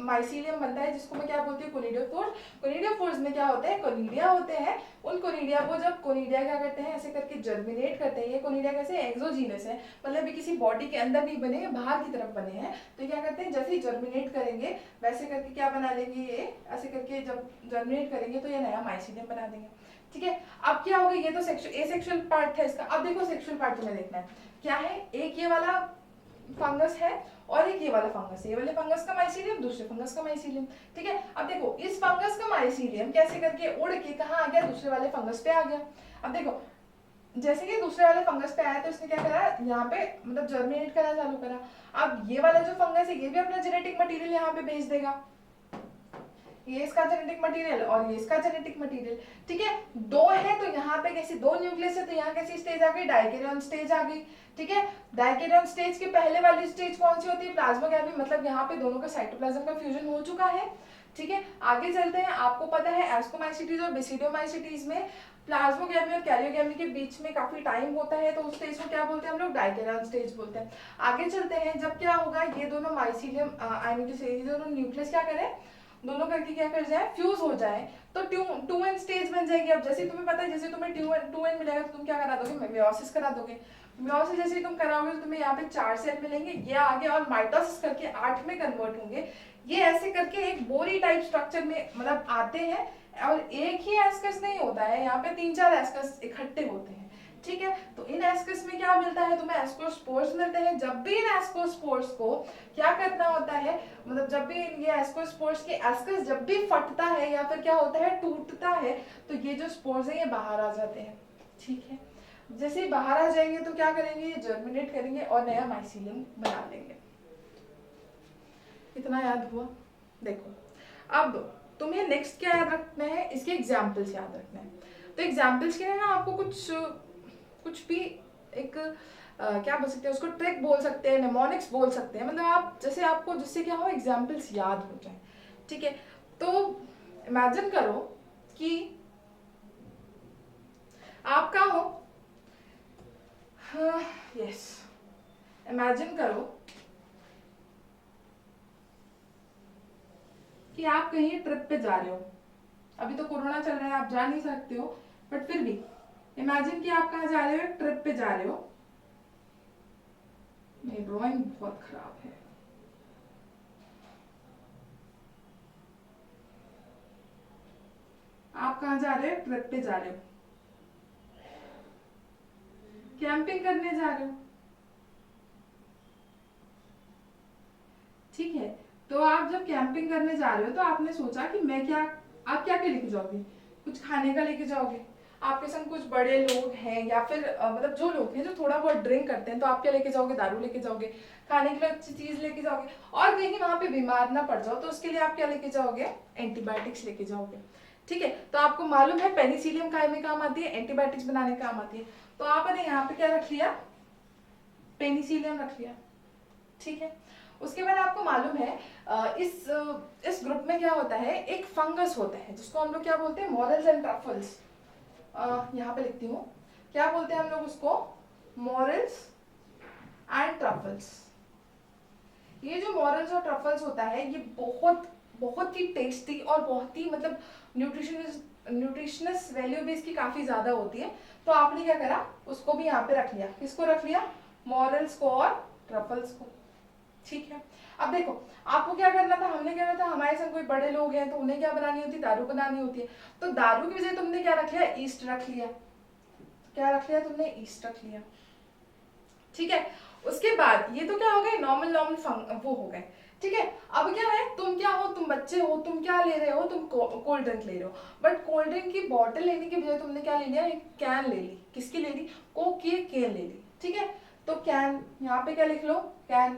माइसीलियम बनता है, जिसको मैं क्या बोलती हूँ, कोनिडियोफोर्स। कोनिडियोफोर्स में क्या होता है, कोनिडिया होते हैं। उन कोनिडिया को जब कोनिडिया क्या करते हैं, ऐसे करके जर्मिनेट करते हैं। ये कोनिडिया कैसे, एक्सोजीनस है, मतलब किसी बॉडी के अंदर नहीं बने, बाहर की तरफ बने हैं। तो क्या करते हैं, जैसे ही जर्मिनेट करेंगे वैसे करके क्या बना लेंगे, ये ऐसे करके जब जर्मिनेट करेंगे तो ये नया माइसीलियम बना देंगे। ठीक है, अब क्या होगा, ये तो एसेक्सुअल पार्ट था इसका। अब देखो सेक्सुअल पार्ट तुम्हें देखना है क्या है, एक ये वाला फंगस है और एक ये वाला फंगस, ये वाले फंगस का माइसीलियम, दूसरे फंगस का माइसीलियम। ठीक है, अब देखो इस फंगस का माइसीलियम कैसे करके उड़ के कहाँ आ गया, दूसरे वाले फंगस पे आ गया। अब देखो जैसे कि दूसरे वाले फंगस पे आया तो इसने क्या करा, यहाँ पे मतलब जर्मिनेट करना चालू करा। अब ये वाला जो फंगस है ये भी अपना जेनेटिक मटेरियल यहाँ पे भेज देगा, ये इसका जेनेटिक मटेरियल और ये इसका जेनेटिक मटेरियल। ठीक है, दो है तो यहाँ पे कैसी दो न्यूक्लियस है तो यहाँ कैसी स्टेज आ गई, डाइकैरियन स्टेज आ गई। ठीक है, डाइकैरियन स्टेज के पहले वाली स्टेज कौन सी होती है, प्लाज्मोगैमी, मतलब यहाँ पे दोनों का साइटोप्लाज्म का फ्यूजन हो चुका है। ठीक है, आगे चलते हैं। आपको पता है एस्कोमाइसीटीज और बेसिडियोमाइसीटीज में प्लाज्मोगैमी और कैरियोगैमी के बीच में काफी टाइम होता है, तो उस स्टेज को क्या बोलते हैं हम लोग, डाइकैरियन स्टेज बोलते हैं। आगे चलते हैं, जब क्या होगा ये दोनों माइसीलियम आई मीन टू से ये दोनों न्यूक्लियस क्या करें, दोनों करके क्या कर जाए, फ्यूज हो जाए, तो टू एन स्टेज बन जाएगी। अब जैसे तुम्हें पता है जैसे तुम्हें टू एन मिलेगा तो तुम क्या करा दोगे, मेयोसिस करा दोगे। मेयोसिस जैसे तुम कराओगे तो तुम्हें यहाँ पे 4 सेल मिलेंगे, ये आगे और माइटोसिस करके 8 में कन्वर्ट होंगे। ये ऐसे करके एक बोरी टाइप स्ट्रक्चर में मतलब आते हैं, और एक ही एस्कस नहीं होता है, यहाँ पे 3-4 एस्कस इकट्ठे होते हैं। ठीक है, तो इन एस्कस में क्या मिलता है तुम्हें, एस्कोस्पोर्स मिलते हैं। जब भी इन एस्कोस्पोर्स को क्या करना होता है, मतलब जब भी ये एस्कोस्पोर्स के एस्कस जब भी फटता है या फिर क्या होता है टूटता है, तो ये जो स्पोर्स हैं ये बाहर आ जाते हैं। ठीक है, जैसे ही बाहर आ जाएंगे तो क्या करेंगे, ये जर्मिनेट करेंगे और नया माइसीलियम बना लेंगे। इतना याद हुआ। देखो अब तुम्हें नेक्स्ट क्या याद रखना है, इसके एग्जाम्पल्स याद रखना है। तो एग्जाम्पल्स के लिए ना आपको कुछ भी एक क्या बोल सकते हैं उसको, ट्रिक बोल सकते हैं, नेमोनिक्स बोल सकते हैं, मतलब आप जैसे आपको जिससे क्या हो एग्जाम्पल्स याद हो जाए। ठीक है, तो इमेजिन करो कि आप क्या हो, यस इमेजिन करो कि आप कहीं ट्रिप पे जा रहे हो। अभी तो कोरोना चल रहा है, आप जा नहीं सकते हो, बट फिर भी इमेजिन कि आप कहाँ जा रहे हो, ट्रिप पे जा रहे हो। मेरी ड्राइंग बहुत खराब है। आप कहाँ जा रहे हो, ट्रिप पे जा रहे हो, कैंपिंग करने जा रहे हो। ठीक है, तो आप जब कैंपिंग करने जा रहे हो तो आपने सोचा कि मैं क्या, आप क्या क्या लेके जाओगे, कुछ खाने का लेके जाओगे, आपके संग कुछ बड़े लोग हैं या फिर मतलब जो लोग हैं जो थोड़ा बहुत ड्रिंक करते हैं, तो आप क्या लेके जाओगे, दारू लेके जाओगे, खाने के लिए अच्छी चीज लेके जाओगे, और कहीं वहां पे बीमार ना पड़ जाओ तो उसके लिए आप क्या लेके जाओगे, एंटीबायोटिक्स लेके जाओगे। ठीक है, तो आपको मालूम है पेनिसिलियम काय में काम आती है, एंटीबायोटिक्स बनाने काम आती है, तो आपने यहाँ पे क्या रख लिया, पेनिसिलियम रख लिया। ठीक है, उसके बाद आपको मालूम है इस ग्रुप में क्या होता है, एक फंगस होता है जिसको हम लोग क्या बोलते हैं, मॉरल्स एंड ट्रफल्स। यहाँ पे लिखती हूँ, क्या बोलते हैं हम लोग उसको, मॉरल्स एंड ट्रफल्स। ये जो मॉरल्स और ट्रफल्स होता है ये बहुत बहुत ही टेस्टी और बहुत ही मतलब न्यूट्रिशनस वैल्यू भी इसकी काफी ज्यादा होती है। तो आपने क्या करा, उसको भी यहाँ पे रख लिया, किसको रख लिया, मॉरल्स को और ट्रफल्स को। ठीक है, अब देखो आपको क्या करना था, हमने क्या करना था, हमारे संग कोई बड़े लोग हैं तो उन्हें क्या बनानी होती है, दारू बनानी होती है, तो दारू की वजह तुमने क्या रख लिया, ईस्ट रख लिया। क्या रख लिया तुमने, ईस्ट रख लिया। ठीक है, उसके बाद ये तो क्या हो गए, नॉर्मल वो हो गए। ठीक है, अब क्या है, तुम क्या हो, तुम बच्चे हो, तुम क्या ले रहे हो, तुम कोल्ड ड्रिंक ले रहे हो, बट कोल्ड ड्रिंक की बॉटल लेने की बजाय तुमने क्या ले लिया, एक कैन ले ली। किसकी ले ली, कोक की एक कैन ले ली। ठीक है, तो कैन यहाँ पे क्या लिख लो, कैन।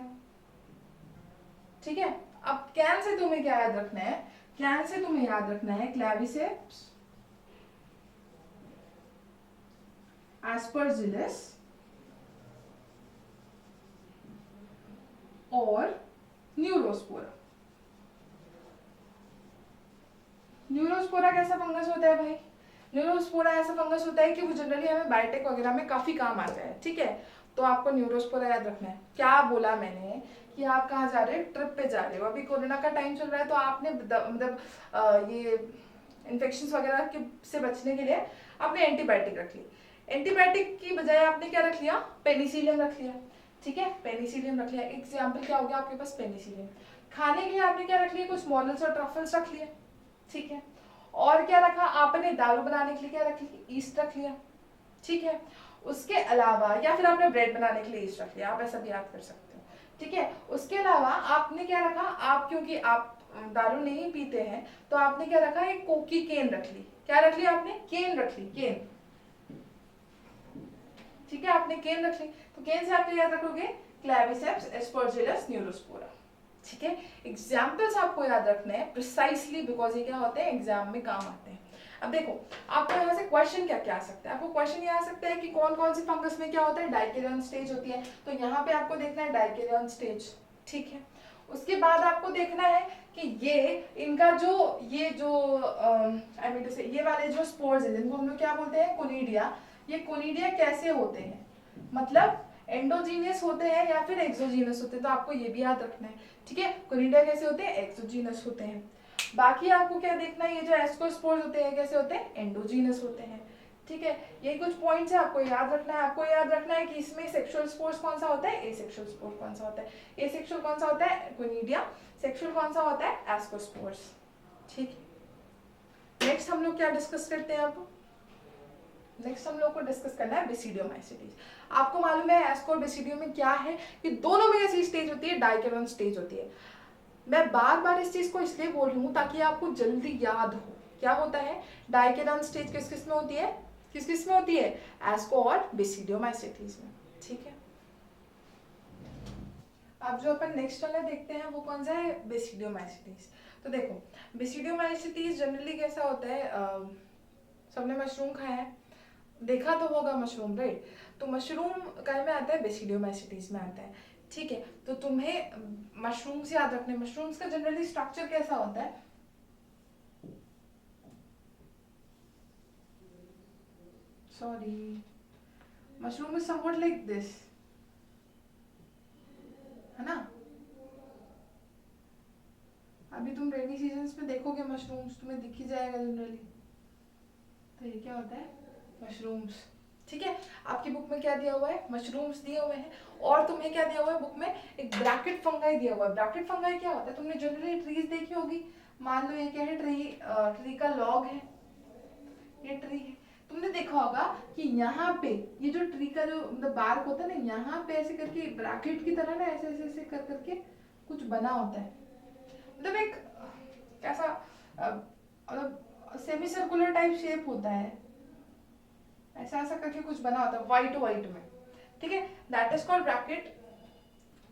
ठीक है, अब कैन से तुम्हें क्या याद रखना है, कैन से तुम्हें याद रखना है क्लेविसेप्स, एस्परजिलस और न्यूरोस्पोरा। न्यूरोस्पोरा कैसा फंगस होता है भाई, न्यूरोस्पोरा ऐसा फंगस होता है कि वो जनरली हमें बायोटेक वगैरह में काफी काम आता है। ठीक है, तो आपको न्यूरोस्पोरा याद रखना है। क्या बोला मैंने कि आप कहाँ जा रहे हो, ट्रिप पे जा रहे हो, अभी कोरोना का टाइम चल रहा है तो आपने मतलब ये इन्फेक्शन वगैरह के से बचने के लिए आपने एंटीबायोटिक रख ली। एंटीबायोटिक की बजाय आपने क्या रख लिया, पेनिसिलियम रख लिया। ठीक है, पेनिसिलियम रख लिया, एग्जाम्पल क्या हो गया आपके पास, पेनिसिलियम। खाने के लिए आपने क्या रख लिया, कुछ मॉरल्स और ट्रफल्स रख लिए। ठीक है, और क्या रखा आपने, दारू बनाने के लिए क्या रख लिया, ईस्ट रख लिया। ठीक है, उसके अलावा या फिर आपने ब्रेड बनाने के लिए ईस्ट रख लिया, आप ऐसा भी याद कर सकते हो। ठीक है। उसके अलावा आपने क्या रखा, आप क्योंकि आप दारू नहीं पीते हैं तो आपने क्या रखा, एक कोक की केन रख ली। क्या रख ली आपने, केन रख ली, केन। ठीक है, आपने केन रख ली, तो केन से आप याद रखोगे क्लेविसेप्स, एस्परजिलस, न्यूरोस्पोरा। ठीक है, एग्जाम्पल्स आपको याद रखने हैं प्रिसाइसली, बिकॉज ये क्या होते हैं, एग्जाम में काम आते हैं। अब देखो आपको यहाँ से क्वेश्चन क्या क्या आ सकता है, आपको क्वेश्चन ये आ सकता है कि कौन कौन से फंगस में क्या होता है, डाइकेरियन स्टेज होती है, तो यहाँ पे आपको देखना है डाइकेरियन स्टेज। ठीक है, उसके बाद आपको देखना है कि ये इनका जो ये जो आई मीन टू से ये वाले जो स्पोर्स है जिनको हम लोग क्या बोलते हैं, कोनिडिया, ये कोनिडिया कैसे होते हैं, मतलब एंडोजीनियस होते हैं या फिर एक्सोजीनस होते हैं, तो आपको ये भी याद रखना है। ठीक है, कोनिडिया कैसे होते हैं, एक्सोजीनस होते हैं। बाकी आपको क्या देखना है, ये जो एस्कोस्पोर्स होते हैं कैसे होते हैं, एंडोजीनस होते हैं। ठीक है, यही कुछ पॉइंट्स है आपको याद रखना है। आपको याद रखना है कि इसमें सेक्सुअल स्पोर्स कौन सा होता है, एसेक्सुअल स्पोर कौन सा होता है, एसेक्सुअल कौन सा होता है, कोनिडिया, सेक्सुअल कौन सा होता है, एस्कोस्पोर्स। ठीक है, नेक्स्ट हम लोग क्या डिस्कस करते हैं, आपको नेक्स्ट हम लोग को डिस्कस करना है बेसिडियोमाइसिटीज। आपको मालूम है एस्को और बेसिडियो में क्या है, कि दोनों में ऐसी स्टेज होती है, डाइकेरियन स्टेज होती है। मैं बार बार इस चीज को इसलिए बोल रही हूँ ताकि आपको जल्दी याद हो क्या होता है। डाइकेरियन स्टेज किस किस में होती है, किस किस में होती है, एस्को और बेसिडियोमाइसिटीज में। ठीक है, अब जो अपन नेक्स्ट वाला देखते हैं वो कौन सा है, बेसिडियोमाइसिटीज। तो देखो बेसिडियोमाइसिटीज जनरली कैसा होता है, सबने मशरूम खाया है, देखा तो होगा मशरूम, राइट, तो मशरूम काय में आता है, बेसिडियोमाइसिटीज में आता है। ठीक है, तो तुम्हें मशरूम्स याद रखने, मशरूम्स का जनरली स्ट्रक्चर कैसा होता है, sorry, mushroom is somewhat like this, है ना। अभी तुम रेनी सीजन्स में देखोगे मशरूम्स, तुम्हें दिख ही जाएगा जनरली। तो ये क्या होता है, मशरूम्स। ठीक है, आपकी बुक में क्या दिया हुआ है, मशरूम्स दिए हुए हैं, और तुम्हें क्या दिया हुआ है बुक में, एक ब्रैकेट फंगाई दिया हुआ है। ब्रैकेट फंगाई क्या होता है, तुमने जनरली ट्रीज देखी होगी, मान लो ये क्या है, ट्री का लॉग है, ये ट्री है, तुमने देखा होगा कि यहाँ पे ये जो ट्री का जो मतलब बार्क होता है ना, यहाँ पे ऐसे करके ब्रैकेट की तरह ना ऐसे ऐसे ऐसे कर करके कुछ बना होता है, मतलब एक कैसा मतलब सेमी सर्कुलर टाइप शेप होता है, ऐसा ऐसा करके कुछ बना होता है व्हाइट व्हाइट में। ठीक है, दैट इज कॉल्ड ब्रैकेट।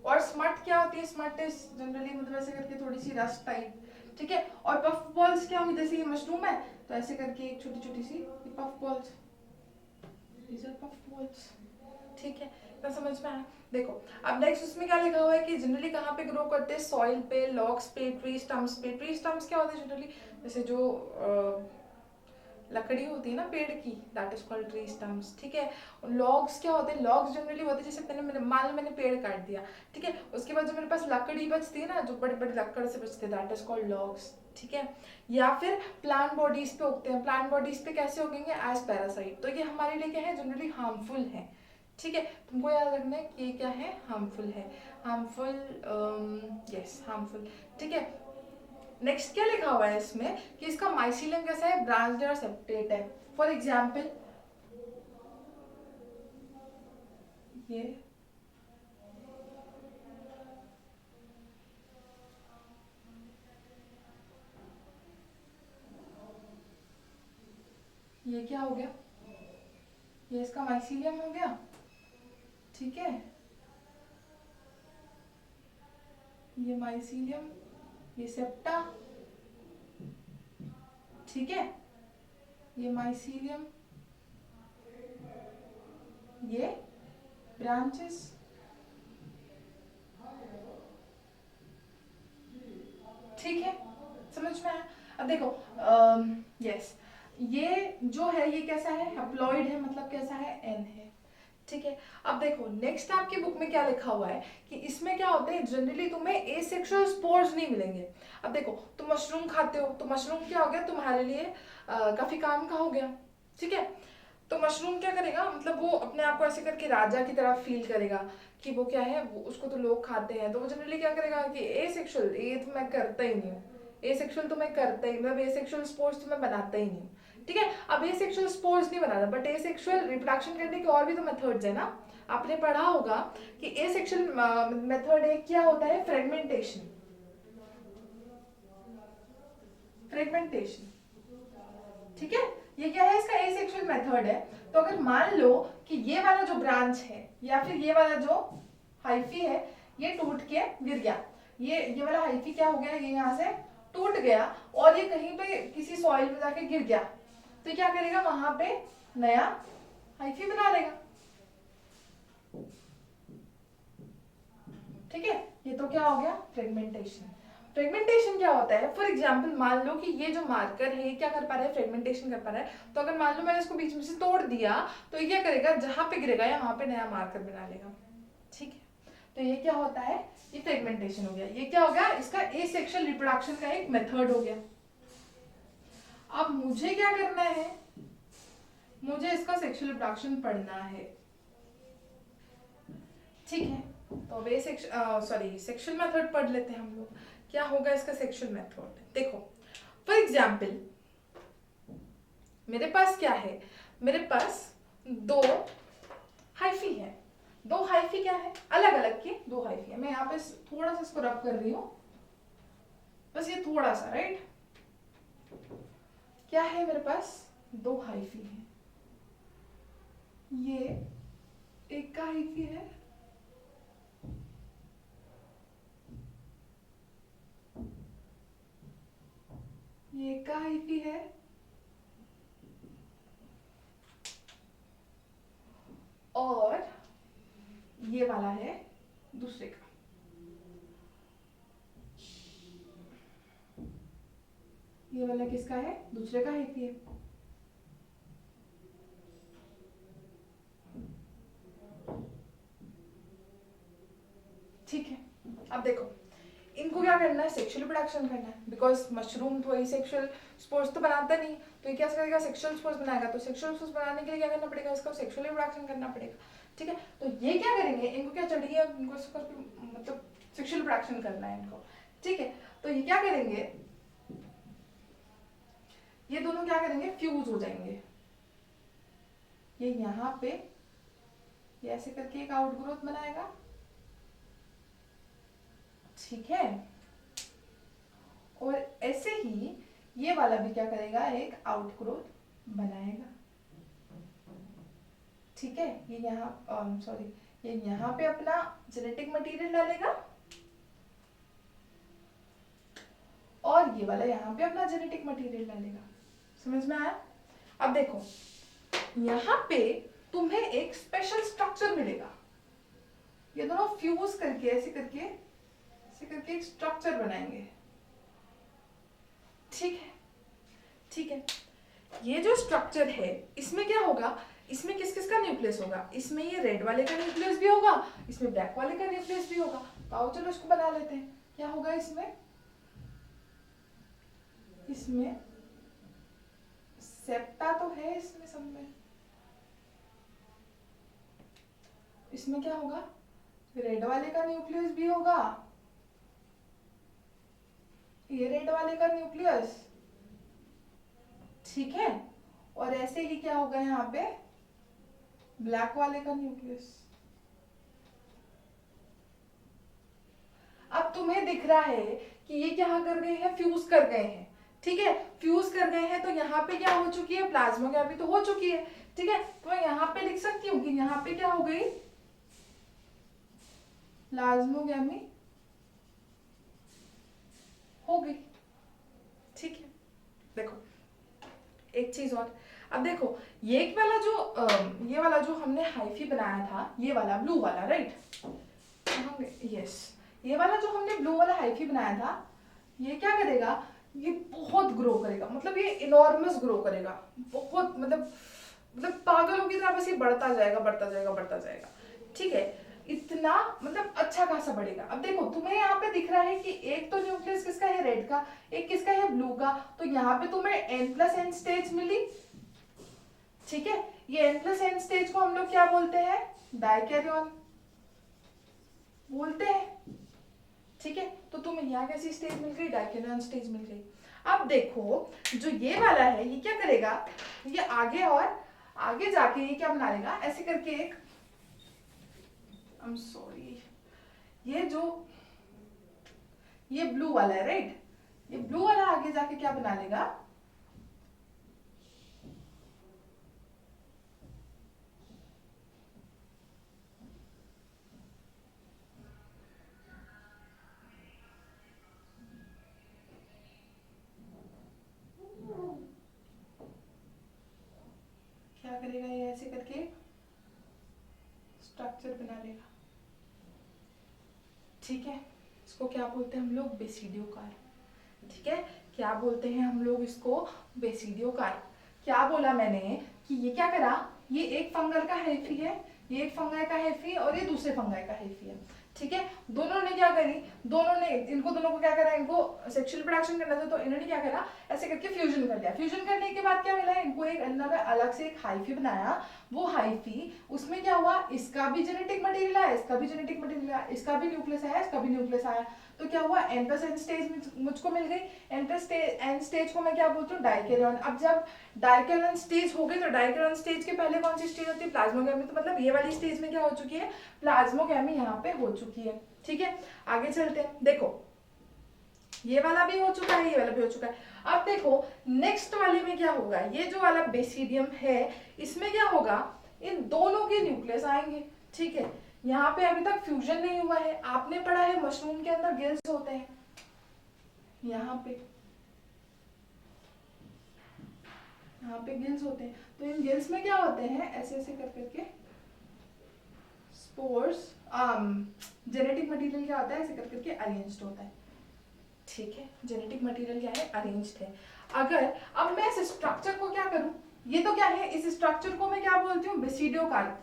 और स्मट क्या होती है, स्मट इज जनरली मतलब ऐसे करके थोड़ी सी रस्ट टाइप। ठीक है, और पफ बॉल्स क्या होंगी, जैसे ये मशरूम है तो ऐसे करके एक छोटी छोटी सी puff balls, these are puff balls। ठीक है, तो समझ में आया। देखो अब नेक्स्ट उसमें क्या लिखा हुआ है कि जनरली कहाँ पे ग्रो करते हैं, सॉइल पे, लॉग्स पे, ट्री स्टम्प्स पे। ट्री स्टम्प्स क्या होते हैं जनरली, जैसे जो लकड़ी होती है ना पेड़ की, that is called tree stumps. ठीक है, लॉग्स क्या होते हैं, लॉग्स जनरली होते हैं जैसे मैंने मान लो मैंने पेड़ काट दिया, ठीक है, उसके बाद जो मेरे पास लकड़ी बचती है ना, जो बड़े बड़े लकड़ से बचते हैं, दैट इज कॉल्ड लॉग्स। ठीक है, या फिर प्लांट बॉडीज पे उगते हैं। प्लांट बॉडीज पे कैसे उगेंगे, एज पैरासाइट, तो ये हमारे लिए क्या है, जनरली हार्मफुल है। ठीक है, तुमको याद रखना है कि ये क्या है, हार्मफुल है, हार्मफुल, यस हार्मफुल। ठीक है, नेक्स्ट क्या लिखा हुआ है इसमें कि इसका माइसीलियम कैसा है, ब्रांच्ड और सेप्टेट है। फॉर एग्जाम्पल ये क्या हो गया, ये इसका माइसीलियम हो गया। ठीक है, ये माइसीलियम, ये सेप्टा। ठीक है, ये माइसीलियम, ये ब्रांचेस। ठीक है, समझ में आया। अब देखो यस ये जो है ये कैसा है, हैप्लॉइड है, मतलब कैसा है, एन है। ठीक है, अब देखो नेक्स्ट आपकी बुक में क्या लिखा हुआ है कि इसमें क्या होते हैं, जनरली तुम्हें एसेक्सुअल स्पोर्स नहीं मिलेंगे। अब देखो तुम मशरूम खाते हो, तो मशरूम क्या हो गया तुम्हारे लिए काफी काम का हो गया। ठीक है, तो मशरूम क्या करेगा, मतलब वो अपने आप को ऐसे करके राजा की तरह फील करेगा कि वो क्या है, वो उसको तो लोग खाते हैं, तो वो जनरली क्या करेगा कि एसेक्सुअल, ये तो मैं करता ही नहीं हूँ, एसेक्सुअल तो मैं करता ही, मतलब एसेक्सुअल स्पोर्स तो मैं बनाता ही नहीं हूँ। ठीक है, अब एसेक्सुअल स्पोर्स नहीं बनाता, बट एसेक्सुअल रिप्रोडक्शन करने के और भी तो मेथड्स है ना, आपने पढ़ा होगा कि एसेक्सुअल मेथड एक क्या होता है, फ्रेगमेंटेशन। फ्रेगमेंटेशन, ठीक है, ये क्या है, इसका एसेक्सुअल मेथड है। तो अगर मान लो कि ये वाला जो ब्रांच है या फिर ये वाला जो हाइफी है ये टूट के गिर गया, ये वाला हाइफी क्या हो गया, ये यहाँ से टूट गया और ये कहीं पे किसी सॉइल में जाके गिर गया, तो क्या करेगा, वहां पे नया हाइफी बना लेगा। ठीक है, ये तो क्या हो गया, फ्रेगमेंटेशन। फ्रेगमेंटेशन क्या होता है, फॉर एग्जाम्पल मान लो कि ये जो मार्कर है ये क्या कर पा रहा है, फ्रेगमेंटेशन कर पा रहा है। तो अगर मान लो मैंने इसको बीच में से तोड़ दिया तो ये क्या करेगा, जहां पे गिरेगा या वहां पे नया मार्कर बना लेगा। ठीक है, तो ये क्या होता है, ये फ्रेगमेंटेशन हो गया। ये क्या हो गया, इसका एसेक्सुअल रिप्रोडक्शन का एक मेथड हो गया। अब मुझे क्या करना है, मुझे इसका सेक्सुअल रिप्रोडक्शन पढ़ना है। ठीक है, तो अब सेक्सुअल मेथड पढ़ लेते हैं हम लोग। क्या होगा इसका सेक्सुअल मेथड, देखो फॉर एग्जाम्पल मेरे पास क्या है, मेरे पास दो हाइफी है। दो हाइफी क्या है, अलग अलग के दो हाइफी है। मैं यहाँ पे थोड़ा सा इसको रब कर रही हूँ, बस ये थोड़ा सा, राइट। क्या है, मेरे पास दो हाइफी है, ये एक का हाइफी है, ये एक का हाइफी है, और ये वाला है दूसरे का। ये वाला किसका है, दूसरे का हाइफी है। ठीक है, अब देखो इनको क्या करना है, सेक्सुअल रिप्रोडक्शन करना है, बिकॉज मशरूम तो वही सेक्सुअल स्पोर्स तो बनाता नहीं, तो ये क्या करेगा, सेक्सुअल स्पोर्स बनाएगा। तो सेक्सुअल स्पोर्स बनाने के लिए क्या करना पड़ेगा, इसको सेक्सुअल रिप्रोडक्शन करना पड़ेगा। ठीक है, तो ये क्या करेंगे, इनको क्या चढ़ी है, इनको मतलब सेक्सुअल रिप्रोडक्शन करना है इनको। ठीक है, तो ये क्या करेंगे, ये दोनों क्या करेंगे, फ्यूज हो जाएंगे। ये यहाँ पे ये ऐसे करके एक आउटग्रोथ बनाएगा। ठीक है, और ऐसे ही ये वाला भी क्या करेगा, एक आउटग्रोथ बनाएगा। ठीक है, ये यहाँ ये यहाँ पे अपना जेनेटिक मटेरियल डालेगा और ये वाला यहाँ पे अपना जेनेटिक मटेरियल डालेगा। समझ में आया। अब देखो यहाँ पे तुम्हें एक स्पेशल स्ट्रक्चर मिलेगा, ये दोनों फ्यूज करके ऐसे करके एक स्ट्रक्चर बनाएंगे। ठीक है, ठीक है, ये जो स्ट्रक्चर है इसमें क्या होगा, इसमें किस किस का न्यूक्लियस होगा, इसमें ये रेड वाले का न्यूक्लियस भी होगा, इसमें ब्लैक वाले का न्यूक्लियस भी होगा। तो आओ चलो इसको बना लेते हैं। क्या होगा इसमें सेप्टा तो है इसमें सब में, इसमें क्या होगा, रेड वाले का न्यूक्लियस भी होगा, ये रेड वाले का न्यूक्लियस। ठीक है, और ऐसे ही क्या होगा यहाँ पे, ब्लैक वाले का न्यूक्लियस। अब तुम्हें दिख रहा है कि ये क्या कर गए हैं, फ्यूज कर गए हैं। ठीक है, फ्यूज कर गए हैं, तो यहाँ पे क्या हो चुकी है, प्लाज्मोग्राफी तो हो चुकी है। ठीक है, तो मैं यहाँ पे लिख सकती हूँ कि यहाँ पे क्या हो गई, प्लाज्मोग्राफी हो गई। ठीक है, देखो एक चीज और, अब देखो ये वाला जो हमने हाइफी बनाया था, ये वाला ब्लू वाला, राइट, यस, ये वाला जो हमने ब्लू वाला हाइफी बनाया था, ये क्या करेगा, ये बहुत ग्रो करेगा, मतलब ये इनॉर्मस ग्रो करेगा, बहुत मतलब पागलों की तरह बस ये बढ़ता जाएगा बढ़ता जाएगा बढ़ता जाएगा। ठीक है, इतना मतलब अच्छा खासा बढ़ेगा। अब देखो तुम्हें यहाँ पे दिख रहा है कि एक तो न्यूक्लियस किसका है, रेड का, एक किसका है, ब्लू का। तो यहाँ पे तुम्हें n+n स्टेज मिली। ठीक है, ये n+n स्टेज को हम लोग क्या बोलते हैं, डाइकैरियन बोलते हैं। ठीक है, तो तुम्हें यहाँ कैसी स्टेज मिल गई, डाइकैरियन स्टेज मिल गई। अब देखो जो ये वाला है ये क्या करेगा, ये आगे और आगे जाके ये क्या बना लेगा, ऐसे करके एक आई एम सॉरी, ये ब्लू वाला है राइट, ये ब्लू वाला आगे जाके क्या बना लेगा, क्या करेगा ये, ऐसे करके स्ट्रक्चर बना लेगा। ठीक है, इसको क्या बोलते हैं हम लोग, बेसिडियोकार्प। ठीक है, क्या बोलते हैं हम लोग इसको, बेसिडियोकार्प। क्या बोला मैंने कि ये क्या करा, ये एक फंगल का हाइफी है, ये एक फंगाई का हाइफी और ये दूसरे फंगाई का हाइफी है। ठीक है, दोनों ने क्या करी, इनको दोनों को क्या करा, इनको सेक्सुअल प्रोडक्शन करना था तो इन्होंने क्या करा, ऐसे करके फ्यूजन कर लिया। फ्यूजन करने के बाद क्या मिला, इनको एक अलग से एक हाइफी बनाया। वो हाइफी, उसमें क्या हुआ, इसका भी जेनेटिक मटेरियल आया, इसका भी जेनेटिक मटेरियल आया, इसका भी न्यूक्लियस आया, इसका भी न्यूक्लियस आया। तो क्या हुआ, एन प्लस एन स्टेज मुझको मिल गई। एन स्टेज को मैं क्या बोलती हूँ, डाइकेरियन। अब जब डाइकेरियन स्टेज हो गई तो डाइकेरियन स्टेज के पहले कौन सी स्टेज होती है, प्लाज्मोगैमी। तो मतलब ये वाली स्टेज में क्या हो चुकी है, प्लाज्मोगैमी यहाँ पे हो चुकी है। ठीक है, आगे चलते हैं। देखो ये वाला भी हो चुका है, ये वाला भी हो चुका है। अब देखो नेक्स्ट वाले में क्या होगा, ये जो वाला बेसिडियम है इसमें क्या होगा, इन दोनों के न्यूक्लियस आएंगे। ठीक है, यहाँ पे अभी तक फ्यूजन नहीं हुआ है। आपने पढ़ा है मशरूम के अंदर गिल्स होते हैं, यहाँ पे गिल्स होते हैं। तो इन गिल्स में क्या होते हैं, ऐसे ऐसे कर करके स्पोर्स, जेनेटिक मटेरियल क्या होता है, ऐसे कर करके अरेंज्ड होता है। ठीक है, जेनेटिक मटेरियल क्या है, अरेंज्ड है। अगर अब मैं इस स्ट्रक्चर को क्या करूं, ये तो क्या है, इस स्ट्रक्चर को मैं क्या बोलती हूँ, बेसिडियोकार्प।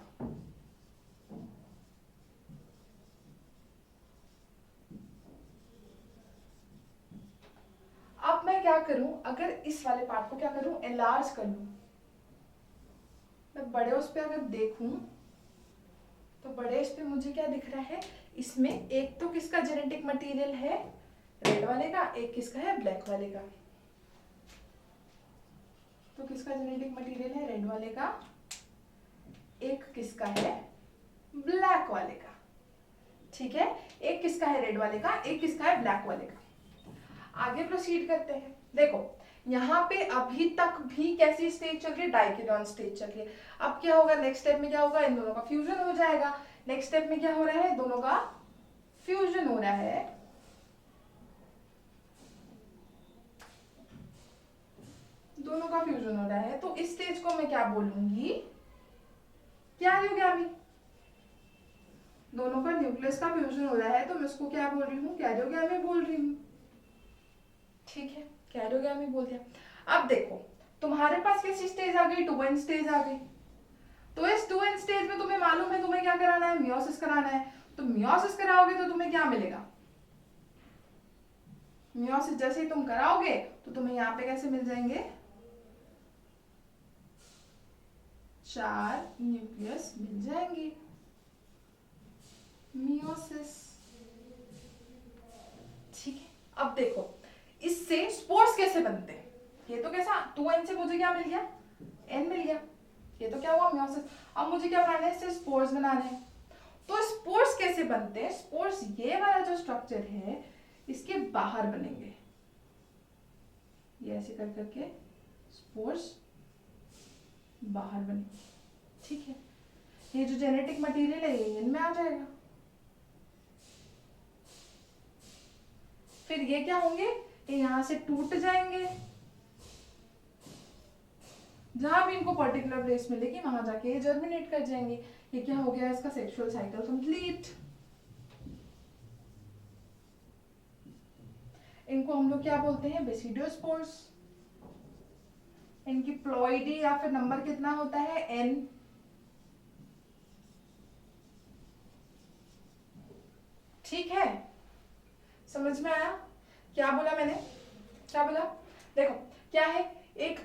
अब मैं क्या करूं, अगर इस वाले पार्ट को क्या करूं, एनलार्ज कर लूं, मैं बड़े उस पे अगर देखूं तो बड़े इस पे मुझे क्या दिख रहा है, इसमें एक तो किसका जेनेटिक मटेरियल है, रेड वाले का, एक किसका है, ब्लैक वाले का। तो किसका जेनेटिक मटेरियल है, रेड वाले का, एक किसका है, ब्लैक वाले का। ठीक है, एक किसका है, रेड वाले का, एक किसका है, ब्लैक वाले का। आगे प्रोसीड करते हैं। देखो यहाँ पे अभी तक भी कैसी स्टेज चल रही है, डाइकेरियन स्टेज चल रही है। अब क्या होगा, नेक्स्ट स्टेप में क्या होगा, इन दोनों का फ्यूजन हो जाएगा। नेक्स्ट स्टेप में क्या हो रहा है, दोनों का फ्यूजन हो रहा है। दोनों का फ्यूजन हो रहा है, तो इस स्टेज को मैं क्या बोलूंगी, कैरियोगैमी। दोनों का न्यूक्लियस का फ्यूजन हो रहा है तो मैं इसको क्या बोल रही हूँ, कैरियोगैमी बोल रही हूँ। ठीक है, कैरियोगैमी बोल दिया। अब देखो तुम्हारे पास कैसी स्टेज आ गई, 2n स्टेज आ गई। तो इस 2n स्टेज में तुम्हें मालूम है तुम्हें क्या कराना है, मियोसिस कराना है। तो मियोसिस कराओगे तो तुम्हें क्या मिलेगा, मियोसिस जैसे ही तुम कराओगे तो तुम्हें यहाँ पे कैसे मिल जाएंगे, 4 न्यूक्लियस मिल जाएंगे, मियोसिस। ठीक है, अब देखो इससे स्पोर्स कैसे बनते हैं, ये तो कैसा 2n से मुझे क्या मिल गया, n मिल गया, ये तो क्या हुआ, मियोसिस। अब मुझे क्या बनाना है, इससे स्पोर्स बनाने हैं। तो स्पोर्स कैसे बनते हैं, स्पोर्स ये वाला जो स्ट्रक्चर है इसके बाहर बनेंगे, ये ऐसे कर करके स्पोर्स बाहर बनेंगे। ठीक है, ये जो जेनेटिक मटेरियल है ये इनमें आ जाएगा। फिर ये क्या होंगे, ये यहां से टूट जाएंगे, जहां भी इनको पर्टिकुलर प्लेस मिलेगी वहां जाके ये जर्मिनेट कर जाएंगे। ये क्या हो गया, इसका सेक्सुअल साइकिल कंप्लीट। इनको हम लोग क्या बोलते हैं, बेसिडियोस्पोर्स। इनकी प्लॉइडी या फिर नंबर कितना होता है, n। ठीक है, समझ में आया क्या बोला मैंने, क्या बोला, देखो क्या है, एक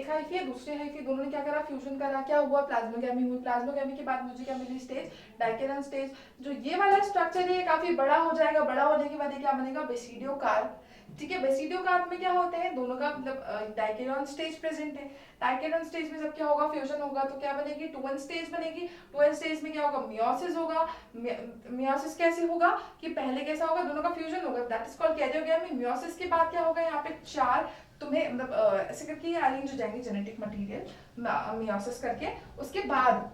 हाइफी है, दूसरे हाइफी, दोनों ने क्या करा, फ्यूजन करा, क्या हुआ, प्लाज्मोगैमी हुई। प्लाज्मोगैमी के बाद मुझे क्या मिली, स्टेज डाइकेरियन स्टेज। जो ये वाला स्ट्रक्चर है काफी बड़ा हो जाएगा, बड़ा होने के बाद क्या बनेगा, बेसिडियोकार्प। ठीक है। बेसिडियो कार्प में क्या होते हैं, दोनों का मतलब डाइकेरियन स्टेज प्रेजेंट है। डाइकेरियन स्टेज में जब क्या होगा, फ्यूजन होगा तो क्या बनेगी, 2n स्टेज बनेगी। 2n स्टेज में क्या होगा, मियोसिस होगा। मियोसिस कैसे होगा कि पहले कैसा होगा, दोनों का फ्यूजन होगा, that is called karyogamy. Meiosis के बाद क्या होगा, यहाँ पे 4 तुम्हें मतलब ऐसे करके अरेंज हो जाएंगे जेनेटिक मटेरियल मियोसिस करके। उसके बाद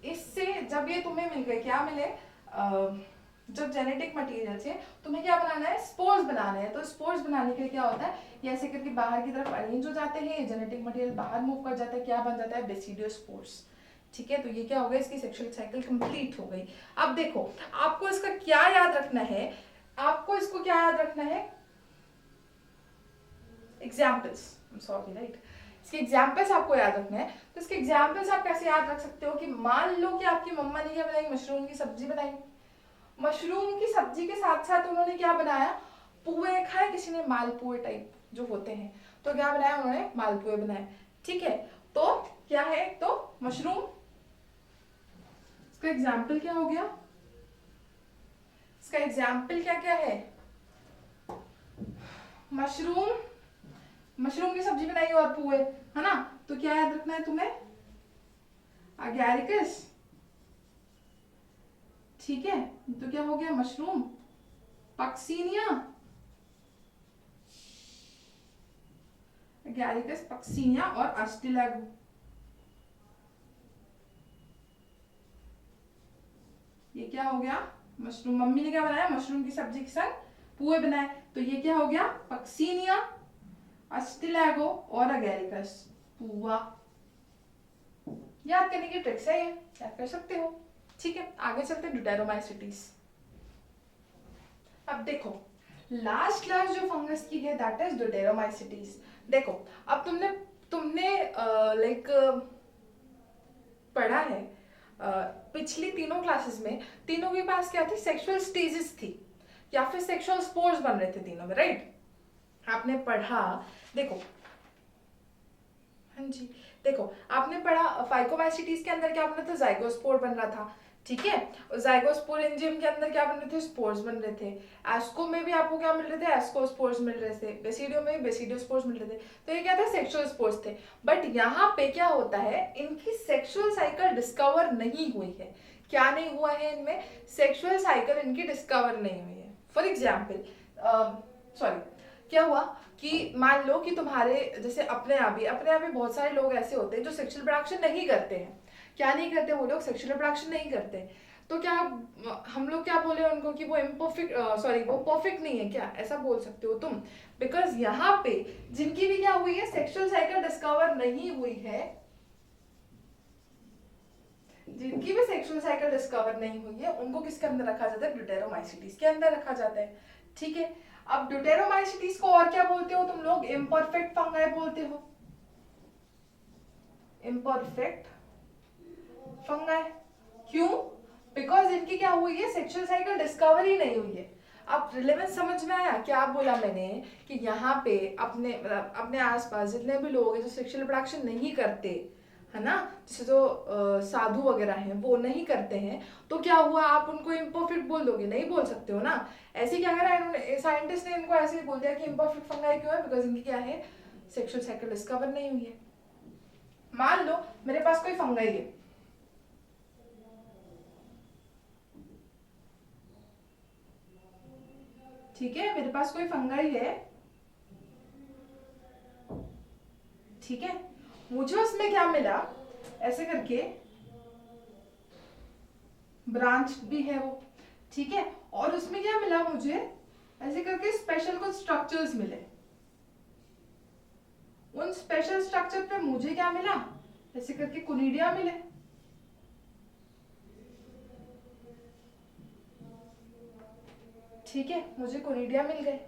इससे जब ये तुम्हें मिल गए, क्या मिले, जब जेनेटिक मटेरियल से तुम्हें क्या बनाना है, स्पोर्स बनाना है। तो स्पोर्स बनाने के लिए क्या होता है, ये ऐसे करके बाहर की तरफ अरेंज हो जाते हैं, जेनेटिक मटेरियल बाहर मूव कर जाता है, क्या बन जाता है, बेसिडियोस्पोर्स। ठीक है, तो ये क्या हो गया, इसकी सेक्सुअल साइकिल कंप्लीट हो गई। अब देखो, आपको इसका क्या याद रखना है, आपको इसको क्या याद रखना है, एग्जाम्पल्स, सॉरी राइट, इसके एग्जाम्पल्स आपको याद रखना है। तो इसके एग्जाम्पल्स आप कैसे याद रख सकते हो कि मान लो कि आपकी मम्मा ने क्या बनाई, मशरूम की सब्जी बनाई। मशरूम की सब्जी के साथ साथ उन्होंने क्या बनाया, पुए खाए, किसी ने मालपुए टाइप जो होते हैं, तो क्या बनाया उन्होंने, मालपुए बनाए। ठीक है, तो क्या है, तो मशरूम, इसका एग्जाम्पल क्या हो गया, इसका एग्जाम्पल क्या क्या है, मशरूम, मशरूम की सब्जी बनाई और पुए, है ना। तो क्या याद रखना है तुम्हें, अगैरिकस। ठीक है, तो क्या हो गया, मशरूम, पक्सीनिया, अगैरिकस, पक्सीनिया और अस्टिलैगो। ये क्या हो गया, मशरूम, मम्मी ने क्या बनाया, मशरूम की सब्जी के साथ पुए बनाए, तो ये क्या हो गया, पक्सीनिया, अस्टिलैगो और अगैरिकस, पुआ। याद करने की ट्रिक्स है ये, याद कर सकते हो। ठीक है, आगे चलते हैं ड्यूटेरोमाइसीटीज। अब देखो, लास्ट क्लास जो फंगस की है दैट इज ड्यूटेरोमाइसीटीज। देखो, अब तुमने तुमने लाइक पढ़ा है पिछली तीनों क्लासेस में, तीनों के पास क्या थी, सेक्सुअल स्टेजेस थी या फिर सेक्सुअल स्पोर्स बन रहे थे तीनों में, राइट। आपने पढ़ा, देखो, हाँ जी, देखो आपने पढ़ा फाइकोमाइसीटीज के अंदर क्या बन रहा था, जाइगोस्पोर बन रहा था। ठीक है, जाइगोस्पोर एंजियम के अंदर क्या बन रहे थे, स्पोर्स बन रहे थे। एस्को में भी आपको क्या मिल रहे थे, एस्कोस्पोर्स मिल रहे थे। बेसिडियो में भी बेसिडियोस्पोर्स मिल रहे थे। तो ये क्या था, सेक्सुअल स्पोर्स थे। बट यहाँ पे क्या होता है, इनकी सेक्सुअल साइकिल डिस्कवर नहीं हुई है। क्या नहीं हुआ है इनमें, सेक्सुअल साइकिल इनकी डिस्कवर नहीं हुई है। फॉर एग्जाम्पल, सॉरी, क्या हुआ कि मान लो कि तुम्हारे जैसे अपने आप ही बहुत सारे लोग ऐसे होते हैं जो सेक्सुअल प्रोडक्शन नहीं करते हैं। क्या नहीं करते वो लोग, सेक्सुअल प्रोडक्शन नहीं करते। तो क्या हम लोग क्या बोले उनको कि वो इम्परफेक्ट, सॉरी वो परफेक्ट नहीं है, क्या ऐसा बोल सकते हो तुम। बिकॉज यहाँ पे जिनकी भी क्या हुई है, सेक्सुअल साइकिल डिस्कवर नहीं हुई है, जिनकी भी सेक्सुअल साइकिल डिस्कवर नहीं हुई है, उनको किसके अंदर रखा जाता है, ड्यूटेरोमाइसीटीज के अंदर रखा जाता है। ठीक है, अब ड्यूटेरोमाइसीटीज को और क्या बोलते हो तुम लोग, इम्परफेक्ट फंगाई बोलते हो, इम्परफेक्ट फंगाई। क्यों, बिकॉज इनकी क्या हुई है, सेक्सुअल साइकिल डिस्कवर ही नहीं हुई है। अब रिलेवेंस समझ में आया, क्या बोला मैंने कि यहाँ पे अपने आसपास जितने भी लोग हैं जो सेक्सुअल प्रोडक्शन नहीं करते, है ना, जैसे जो साधु वगैरह हैं वो नहीं करते हैं, तो क्या हुआ, आप उनको इम्परफेक्ट बोल दोगे, नहीं बोल सकते हो ना। ऐसे क्या करा इन्होंने, साइंटिस्ट ने इनको ऐसे ही बोल दिया कि इम्परफेक्ट फंगाई क्यों है, बिकॉज इनकी क्या है, सेक्सुअल साइकिल डिस्कवर नहीं हुई है। मान लो मेरे पास कोई फंगाई है, ठीक है, मेरे पास कोई फंगाई है, ठीक है, मुझे उसमें क्या मिला, ऐसे करके ब्रांच भी है वो, ठीक है, और उसमें क्या मिला मुझे, ऐसे करके स्पेशल कुछ स्ट्रक्चर्स मिले। उन स्पेशल स्ट्रक्चर पे मुझे क्या मिला, ऐसे करके कोनिडिया मिले। ठीक है, मुझे कोनिडिया मिल गए,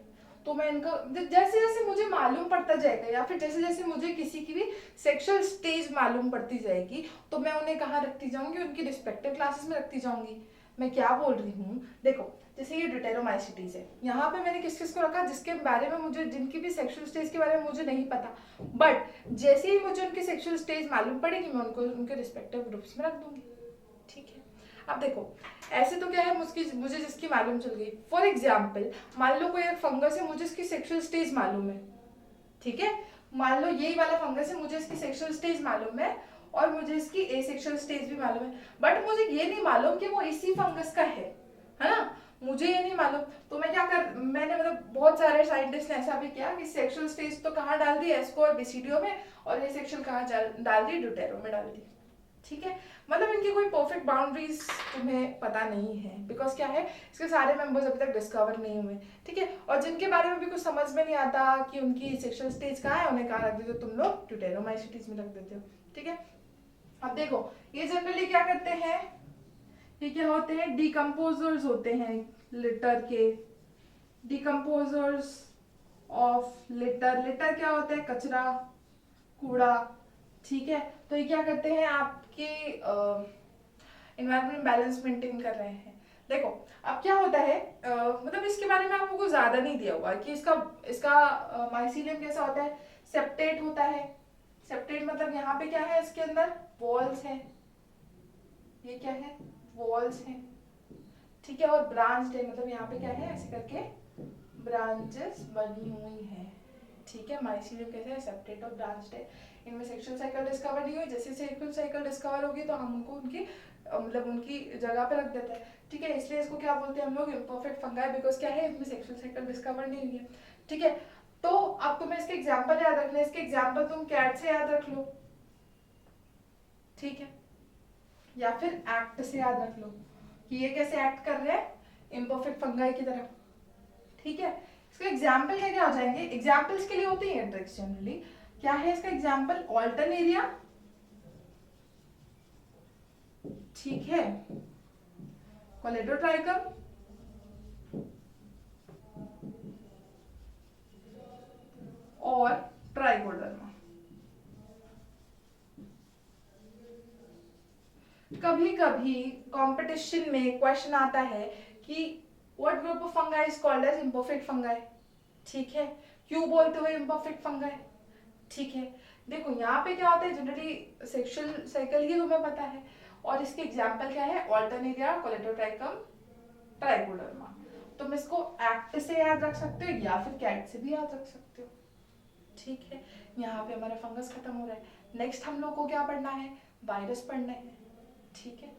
तो मैं इनका जैसे जैसे मुझे मालूम पड़ता जाएगा या फिर जैसे जैसे मुझे किसी की भी सेक्सुअल स्टेज मालूम पड़ती जाएगी, तो मैं उन्हें कहाँ रखती जाऊंगी, उनकी रिस्पेक्टिव क्लासेस में रखती जाऊंगी। मैं क्या बोल रही हूँ, देखो जैसे ये ड्यूटेरोमाइसीटीज है, यहाँ पे मैंने किस किस को रखा, जिसके बारे में मुझे, जिनकी भी सेक्सुअल स्टेज के बारे में मुझे नहीं पता, बट जैसे ही मुझे उनकी सेक्सुअल स्टेज मालूम पड़ेगी मैं उनको उनके रिस्पेक्टिव ग्रुप्स में रख दूंगी। ठीक है, अब देखो ऐसे तो क्या है मुझे जिसकी मालूम चल गई। फॉर एग्जाम्पल मान लो कोई एक फंगस है, मुझे इसकी सेक्सुअल स्टेज मालूम है, ठीक है, मान लो यही वाला फंगस है, मुझे इसकी सेक्सुअल स्टेज मालूम है और मुझे इसकी एसेक्सुअल स्टेज भी मालूम है, बट मुझे ये नहीं मालूम कि वो इसी फंगस का है ना, मुझे ये नहीं मालूम। तो मैंने मतलब बहुत सारे साइंटिस्ट ने ऐसा भी किया कि सेक्सुअल स्टेज तो कहाँ डाल दी एस्को और बेसिडियो में, और एसेक्सुअल कहाँ डाल दी, ड्यूटेरो में डाल दी, ठीक है। मतलब इनकी कोई परफेक्ट बाउंड्रीज तुम्हें पता नहीं है, बिकॉज क्या है, इसके सारे मेंबर्स अभी तक डिस्कवर नहीं हुए, ठीक है। और जिनके बारे में भी कुछ समझ में नहीं आता कि उनकी सेक्सुअल स्टेज कहाँ है, उन्हें कहाँ रख देते हो तुम लोग, ड्यूटेरोमाइसीटीज में रख देते हो, ठीक है। अब देखो ये जनरली क्या करते हैं, ये क्या होते हैं, डिकम्पोजर्स होते हैं लिटर के, डिकम्पोजर्स ऑफ लिटर। लिटर क्या होता है, कचरा, कूड़ा, ठीक है। तो ये क्या करते हैं, आपके इन्वायरमेंट बैलेंस मेंटेन कर रहे हैं। देखो अब क्या होता है, मतलब इसके बारे में आपको कुछ ज्यादा नहीं दिया हुआ कि इसका इसका माइसीलियम कैसा होता है, सेप्टेट होता है। सेप्टेट मतलब यहाँ पे क्या है, इसके अंदर वॉल्स है, ये क्या है, वॉल्स है, ठीक है। और ब्रांच है, मतलब यहाँ पे क्या है, ऐसे करके ब्रांचेस बनी हुई है, ठीक है। माइसीलियम कैसे है, सेप्टेट और ब्रांच्ड है। इनमें सेक्सुअल साइकिल डिस्कवर नहीं हुई, जैसे सेक्सुअल साइकिल डिस्कवर होगी तो हम उनको उनकी मतलब उनकी जगह पे रख देते हैं, ठीक है। इसलिए इसको क्या बोलते हैं हम लोग, इम्परफेक्ट फंगाई, बिकॉज क्या है, इसमें सेक्सुअल साइकिल डिस्कवर नहीं हुई है, ठीक है। तो अब तुम्हें इसके एग्जाम्पल याद रखना है, इसके एग्जाम्पल तुम कैट से याद रख लो, ठीक है, या फिर एक्ट से याद रख लो कि ये कैसे एक्ट कर रहे हैं, इम्परफेक्ट फंगाई की तरह, ठीक है। इसके एग्जाम्पल क्या क्या हो जाएंगे, एग्जाम्पल्स के लिए होते हैं ट्रिक्स जनरली। क्या है इसका एग्जाम्पल, ऑल्टरनेरिया, ठीक है, कोलेडोट्राइकम, और ट्राइकोडर्मा। कभी कभी कंपटीशन में क्वेश्चन आता है कि what group of fungi is called as imperfect fungi, ठीक है, क्यों बोलते हुए इम्परफेक्ट फंगाई, ठीक है। देखो यहाँ पे क्या होता है, जनरली सेक्सुअल साइकिल ही तुम्हें पता है, और इसके एग्जाम्पल क्या है, ऑल्टरनेरिया, कोलेडोट्राइकम, ट्राइकोडर्मा। तुम इसको एक्ट से याद रख सकते हो या फिर कैट से भी याद रख सकते हो, ठीक है। यहाँ पे हमारा फंगस खत्म हो रहा है। नेक्स्ट हम लोग को क्या पढ़ना है, वायरस पढ़ना है, ठीक है।